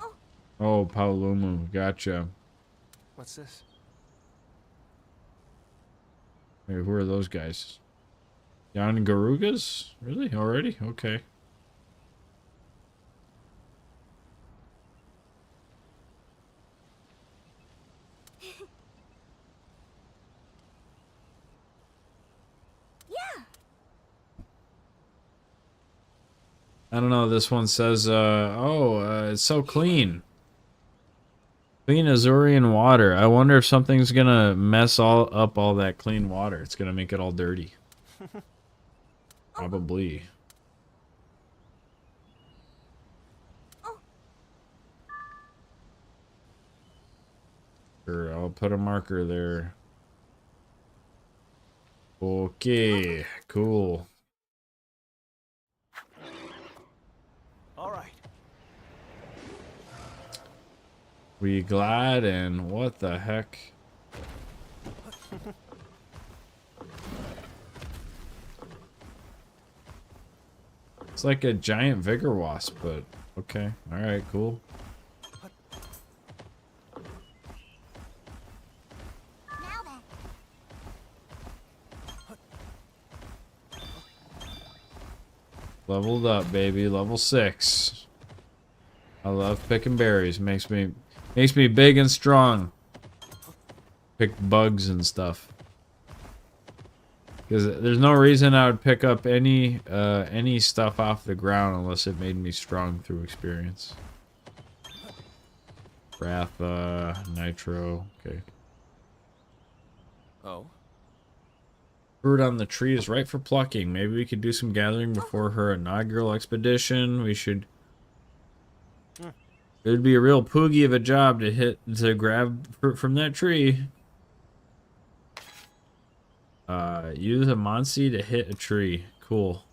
Oh. Oh, Paolumu, gotcha. what's this? Hey, who are those guys? Yan Garugas? Really? Already? Okay. Yeah. I don't know, this one says, it's so clean. Clean Azurian water. I wonder if something's gonna mess up all that clean water. It's gonna make it all dirty. Probably. Oh. Sure, I'll put a marker there. Okay, cool. All right. We glad and what the heck? It's like a giant vigor wasp, but okay. Alright, cool. Now then. Leveled up, baby. Level 6. I love picking berries. Makes me big and strong. Pick bugs and stuff. Because there's no reason I would pick up any stuff off the ground unless it made me strong through experience. Wrath, Nitro, okay. Oh? Fruit on the tree is right for plucking. Maybe we could do some gathering before her inaugural expedition. We should... It would be a real poogie of a job to grab fruit from that tree. Use a Monstie to hit a tree. Cool.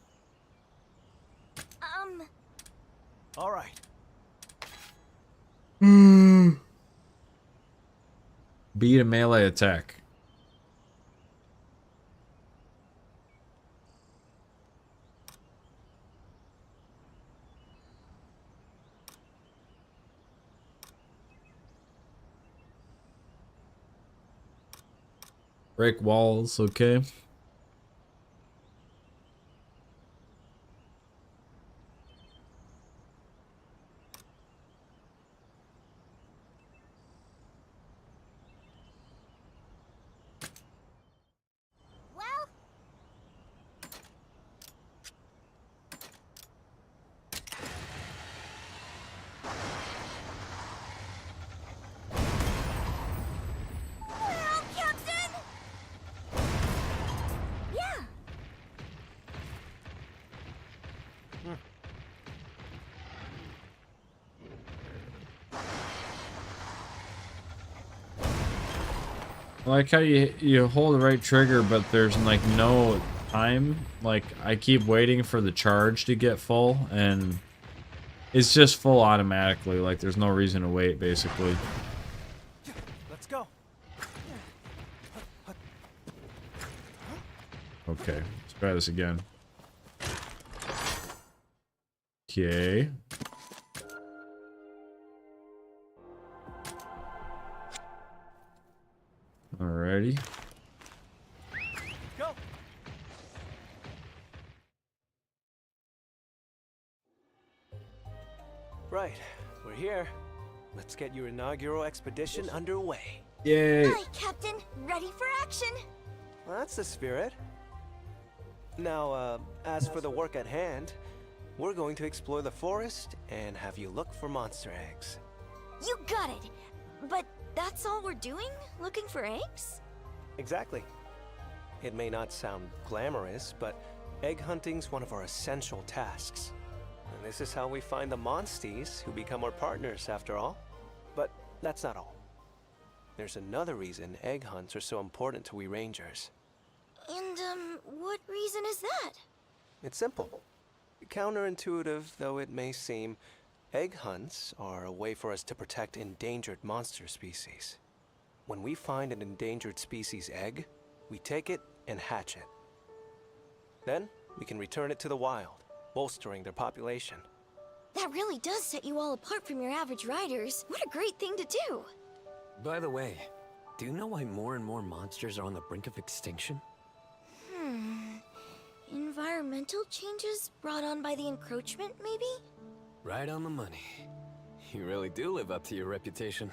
All right. Beat a melee attack. Break walls, okay. I like how you hold the right trigger, but there's like no time. Like I keep waiting for the charge to get full, and it's just full automatically. Like there's no reason to wait, basically. Let's go. Okay, let's try this again. Okay. Alrighty. Go. Right, we're here. Let's get your inaugural expedition underway. Yay! Aye, Captain. Ready for action. Well, that's the spirit. Now, as for the work at hand, we're going to explore the forest and have you look for monster eggs. You got it. But that's all we're doing? Looking for eggs? Exactly. It may not sound glamorous, but egg hunting's one of our essential tasks. And this is how we find the monsties who become our partners, after all. But that's not all. There's another reason egg hunts are so important to we rangers. And, what reason is that? It's simple. Counterintuitive though it may seem, egg hunts are a way for us to protect endangered monster species. When we find an endangered species egg, we take it and hatch it. Then, we can return it to the wild, bolstering their population. That really does set you all apart from your average riders. What a great thing to do! By the way, do you know why more and more monsters are on the brink of extinction? Environmental changes brought on by the encroachment, maybe? Right on the money. You really do live up to your reputation.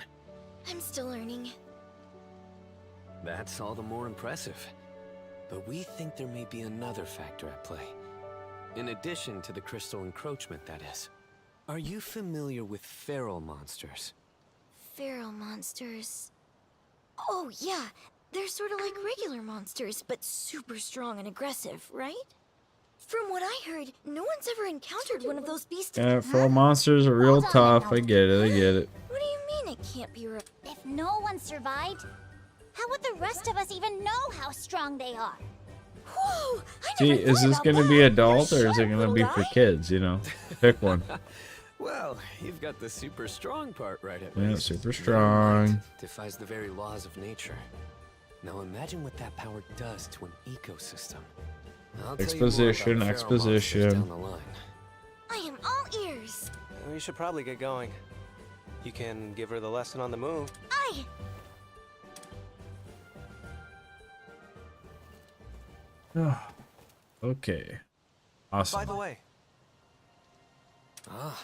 I'm still learning. That's all the more impressive. But we think there may be another factor at play. In addition to the crystal encroachment, that is. Are you familiar with feral monsters? Feral monsters. Oh, yeah. They're sort of like regular monsters, but super strong and aggressive, right? From what I heard, no one's ever encountered one of those beasts. Yeah, feral monsters are real tough. I get it. I get it. What do you mean it can't be If no one survived, how would the rest of us even know how strong they are? Whoa! See, is this gonna be adult or is it gonna be for kids? You know, pick one. Well, you've got the super strong part right at Yeah, least. super Your strong. might defies the very laws of nature. Now imagine what that power does to an ecosystem. I'll tell you more about Exposition, the feral exposition. monsters down the line. I am all ears. We should probably get going. You can give her the lesson on the move. Aye. Okay. Awesome. By the way, Ah,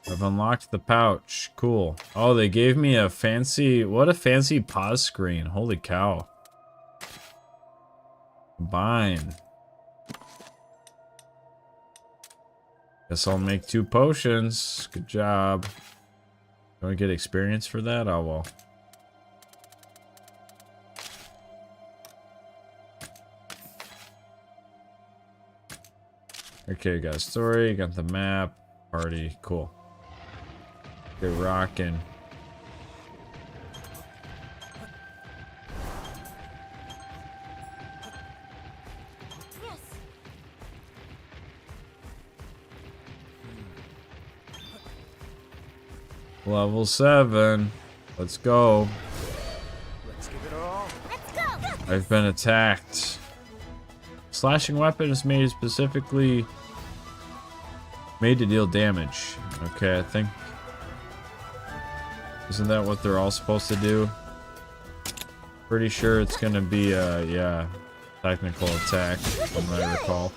I've unlocked the pouch. Cool. Oh, they gave me a fancy... What a fancy pause screen. Holy cow. Combine. Guess I'll make 2 potions. Good job. Do I get experience for that? Oh, well. Okay, got a story, got the map, party, cool. They're rocking. Yes. Level 7. Let's go. let's give it our all. Let's go. I've been attacked. Slashing weapon is made specifically made to deal damage. Okay, I think. Isn't that what they're all supposed to do? Pretty sure it's gonna be a, yeah, technical attack, from what I recall.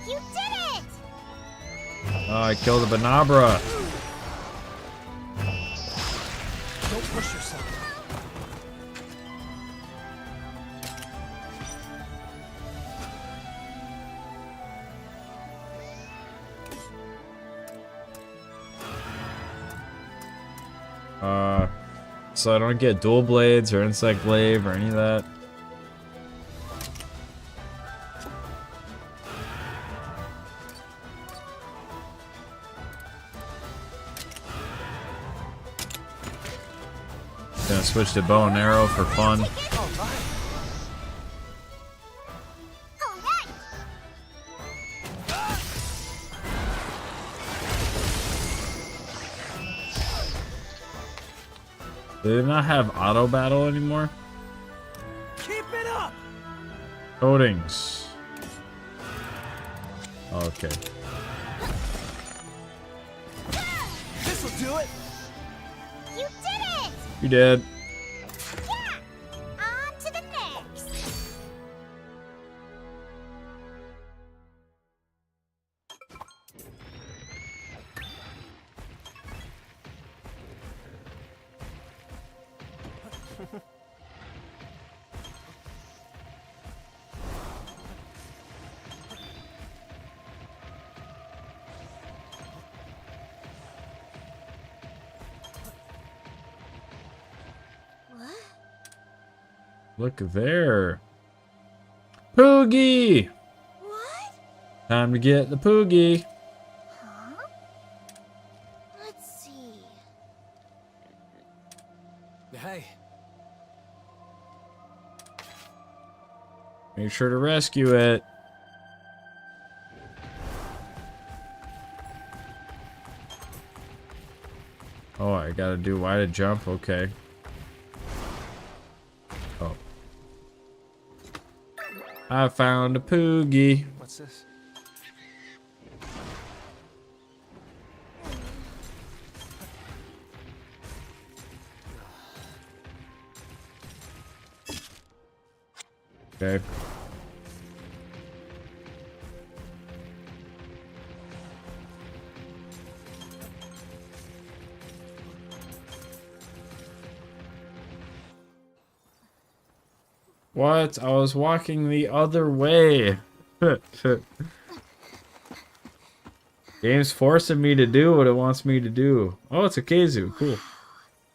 You did it! Oh, I killed a Banabra. Don't push yourself. So I don't get dual blades or insect glaive or any of that. switch to bow and arrow for fun. Do they not have auto battle anymore? Keep it up! Coatings. Okay. This'll do it! You did it! You did. Yeah! On to the next! What? Look there. Poogie! What? Time to get the Poogie. Huh? Let's see. Hey, Make sure to rescue it. Oh, I gotta do Y to jump. Okay. Oh. I found a Poogie. What's this? Okay. What? I was walking the other way. Game's forcing me to do what it wants me to do. Oh, it's a Keizu. Cool.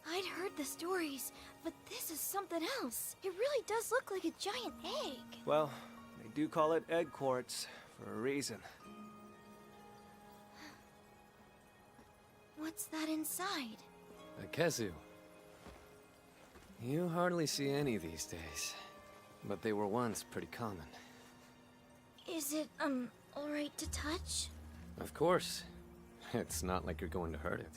I'd heard the stories, but this is something else. It really does look like a giant egg. Well, they do call it egg quartz for a reason. What's that inside? a Kezu. You hardly see any these days, but they were once pretty common. Is it, alright to touch? Of course. It's not like you're going to hurt it.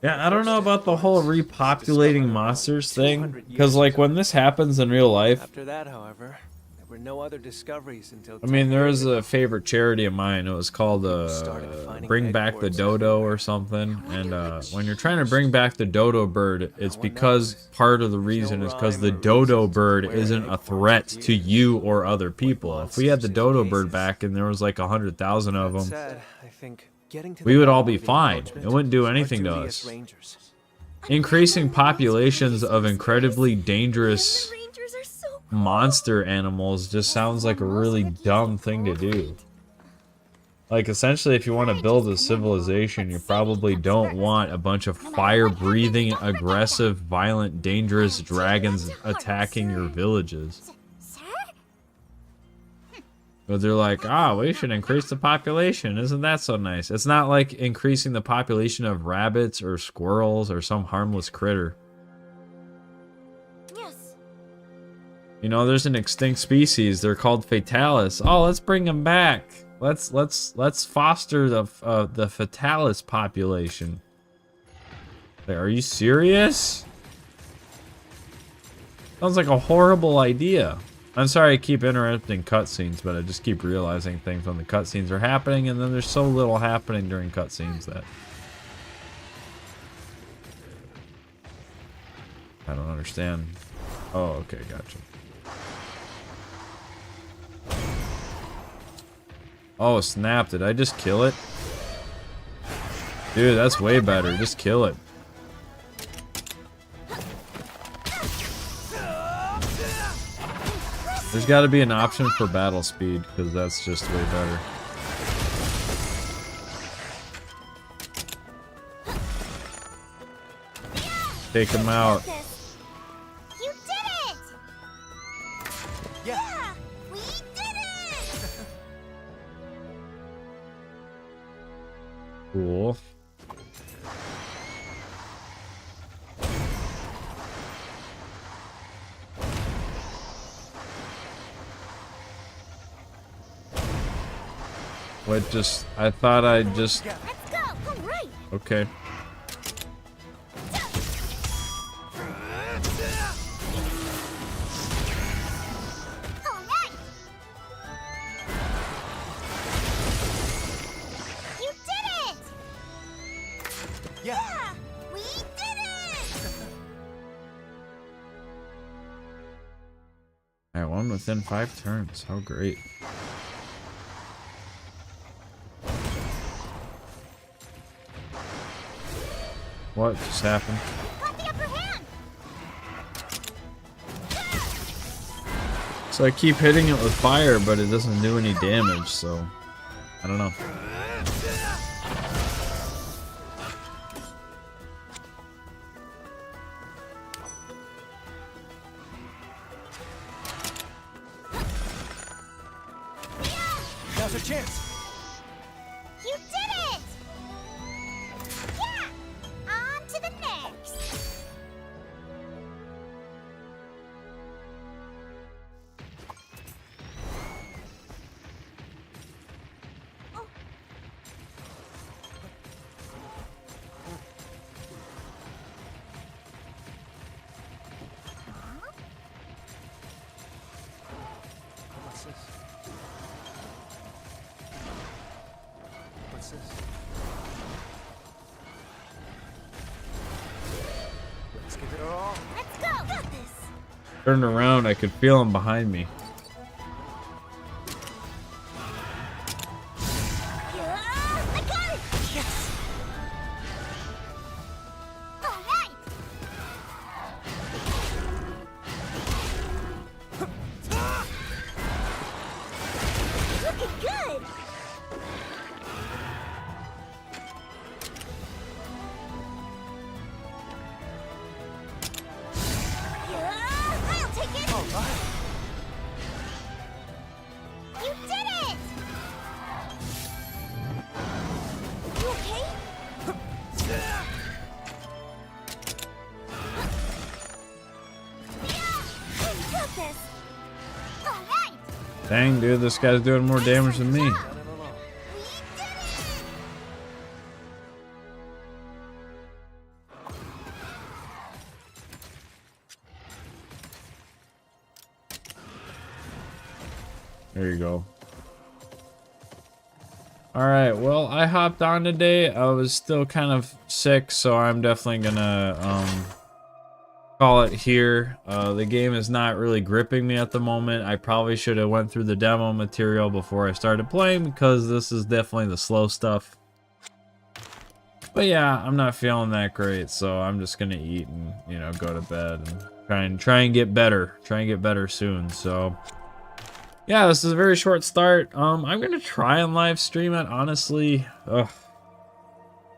Yeah, I don't know about the whole repopulating monsters thing, because like when this happens in real life, After that, however, there were no other discoveries until I mean, 10 there years is ago. a favorite charity of mine. It was called Started finding Bring egg Back the quartz Dodo everywhere. or something. And when you're trying to bring back the dodo bird, it's because part of the reason is because the dodo bird isn't a threat to you or other people. If we had the dodo bird back and there was like 100,000 of That them, said, I think getting to we the would all bottom be of the fine. encroachment It wouldn't do is our anything to duty us. as Rangers. Increasing populations of incredibly dangerous The Rangers are so monster animals just sounds like a really dumb thing to do. Like, essentially, if you want to build a civilization, you probably don't want a bunch of fire-breathing, aggressive, violent, dangerous dragons attacking your villages. Sir? But they're like, we should increase the population. Isn't that so nice? It's not like increasing the population of rabbits or squirrels or some harmless critter. Yes. You know, there's an extinct species. They're called Fatalis. Oh, let's bring them back. Let's foster the Fatalis population. Wait, are you serious? Sounds like a horrible idea. I'm sorry I keep interrupting cutscenes, but I just keep realizing things when the cutscenes are happening, and then there's so little happening during cutscenes that I don't understand. Oh, okay, gotcha. Oh, snap. Did I just kill it? Dude, that's way better. Just kill it. There's got to be an option for battle speed, because that's just way better. Take him out. You did it! Yeah. We did it! Cool. What just... I thought I'd just... Let's go! All right! Okay. All right! You did it! Yeah! We did it! I won within 5 turns. How great. What just happened? Got the upper hand! So I keep hitting it with fire, but it doesn't do any damage, so... I don't know. Now's our chance. You did it! Yeah! On to the next! What's this? What's this? Let's give it our all. Let's go! Got this! Turned around, I could feel him behind me. Yeah! I got it! Yes! All right! Looking good! Yeah! I'll take it! All right. You did it! You okay? Yeah! You got this! All right! Dang, dude, this guy's doing more damage than me. No. We did it! There you go. Alright, well, I hopped on today. I was still kind of sick, so I'm definitely gonna call it here. The game is not really gripping me at the moment. I probably should have went through the demo material before I started playing, because this is definitely the slow stuff. But yeah, I'm not feeling that great, so I'm just gonna eat and, you know, go to bed and try and get better. Try and get better soon, so... Yeah, this is a very short start. I'm gonna try and live stream it, honestly. Ugh.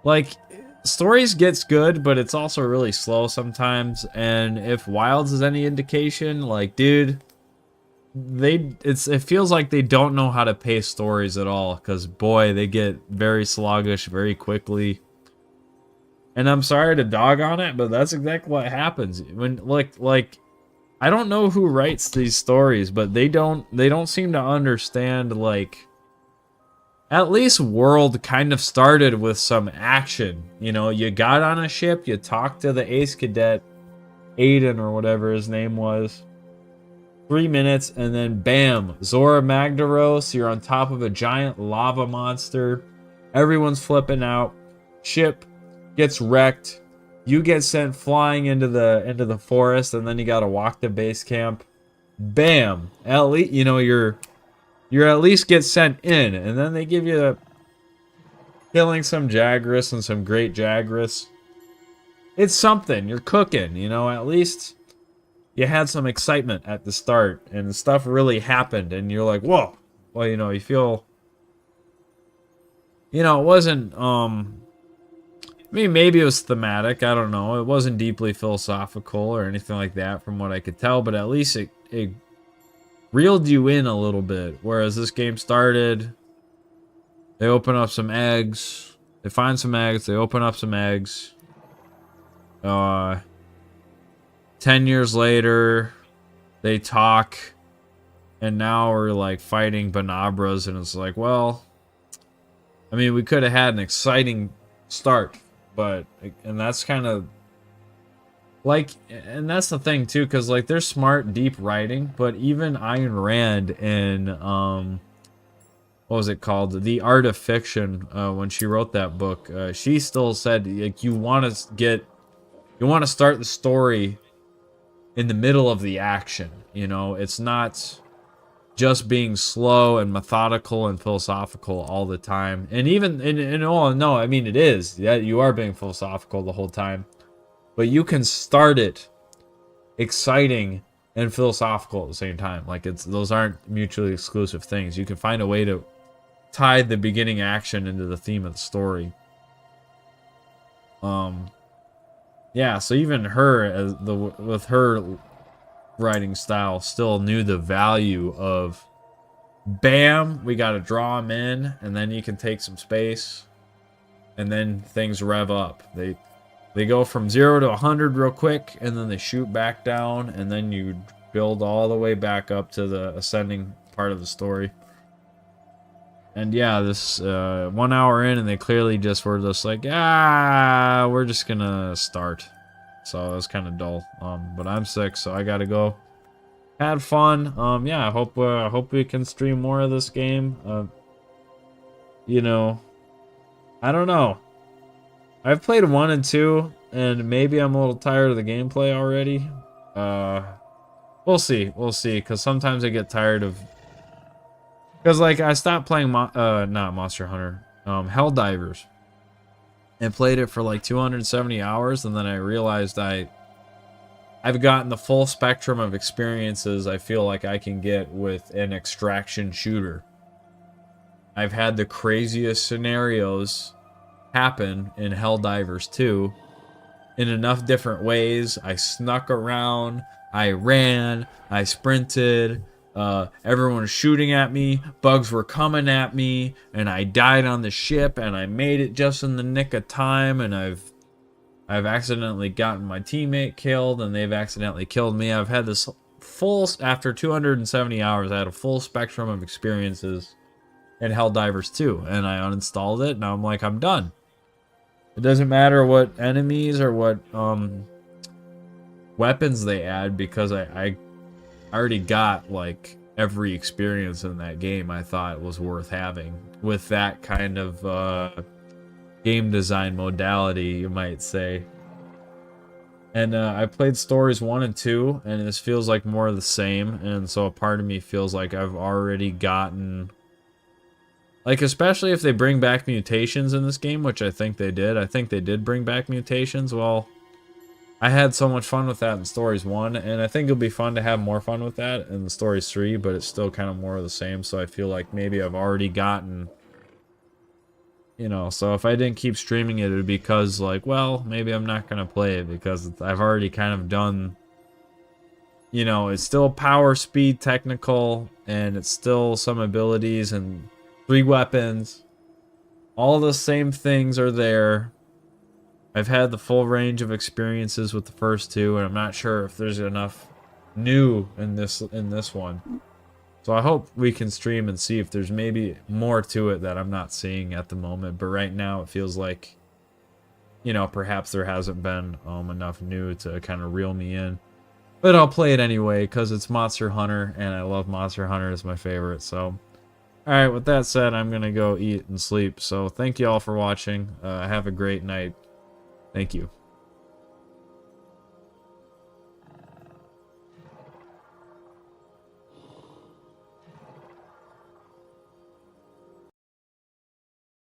Like, Stories gets good, but it's also really slow sometimes. And if Wilds is any indication, like, dude, it feels like they don't know how to pace stories at all. Because, boy, they get very sluggish very quickly. And I'm sorry to dog on it, but that's exactly what happens. When, like... I don't know who writes these stories, but they don't seem to understand, like, at least World kind of started with some action. You know, you got on a ship, you talked to the ace cadet, Aiden or whatever his name was, 3 minutes, and then bam, Zora Magdaros, you're on top of a giant lava monster, everyone's flipping out, ship gets wrecked. You get sent flying into the forest, and then you gotta walk to base camp. Bam! At least, you know, you're at least get sent in, and then they give you killing some Jagras and some great Jagras. It's something. You're cooking, you know. At least you had some excitement at the start, and stuff really happened, and you're like, whoa. Well, you know, you feel, you know, it wasn't I mean, maybe it was thematic. I don't know. It wasn't deeply philosophical or anything like that from what I could tell, but at least it reeled you in a little bit. Whereas this game started, they open up some eggs. They find some eggs. They open up some eggs. 10 years later, they talk. And now we're like fighting Banabras, and it's like, well, I mean, we could have had an exciting start, but, and that's kind of like, and that's the thing too, because like there's smart, deep writing, but even Ayn Rand in what was it called, The Art of Fiction, when she wrote that book, she still said like you want to start the story in the middle of the action. You know, it's not just being slow and methodical and philosophical all the time. And even no, I mean it is. Yeah, you are being philosophical the whole time. But you can start it exciting and philosophical at the same time. Like those aren't mutually exclusive things. You can find a way to tie the beginning action into the theme of the story. Yeah, so even her with her writing style still knew the value of bam, we got to draw them in, and then you can take some space, and then things rev up. They go from 0 to 100 real quick, and then they shoot back down, and then you build all the way back up to the ascending part of the story. And yeah, this 1 hour in, and they clearly just were just like, we're just gonna start. So it was kind of dull. But I'm sick, so I gotta go. Had fun. Yeah, I hope we can stream more of this game. You know, I don't know. I've played 1 and 2, and maybe I'm a little tired of the gameplay already. We'll see, because sometimes I get tired of... Because, like, I stopped playing, not Monster Hunter, Helldivers. And played it for, like, 270 hours, and then I realized I've gotten the full spectrum of experiences I feel like I can get with an extraction shooter. I've had the craziest scenarios happen in Helldivers 2 in enough different ways. I snuck around, I ran, I sprinted, everyone was shooting at me, bugs were coming at me, and I died on the ship, and I made it just in the nick of time, and I've accidentally gotten my teammate killed, and they've accidentally killed me. I've had this full, after 270 hours, I had a full spectrum of experiences in Helldivers 2, and I uninstalled it, and I'm like, I'm done. It doesn't matter what enemies or what weapons they add, because I already got like every experience in that game I thought was worth having with that kind of game design modality, you might say. And I played stories 1 and 2, and this feels like more of the same, and so a part of me feels like I've already gotten... Like, especially if they bring back mutations in this game, which I think they did. I think they did bring back mutations. Well, I had so much fun with that in Stories 1, and I think it'll be fun to have more fun with that in the Stories 3, but it's still kind of more of the same, so I feel like maybe I've already gotten... You know, so if I didn't keep streaming it, it would be because, like, well, maybe I'm not going to play it because I've already kind of done... You know, it's still power, speed, technical, and it's still some abilities and 3 weapons. All the same things are there. I've had the full range of experiences with the first 2, and I'm not sure if there's enough new in this one. So I hope we can stream and see if there's maybe more to it that I'm not seeing at the moment. But right now it feels like, you know, perhaps there hasn't been enough new to kind of reel me in. But I'll play it anyway because it's Monster Hunter, and I love Monster Hunter. It's my favorite. So, alright, with that said, I'm going to go eat and sleep. So thank you all for watching. Have a great night. Thank you.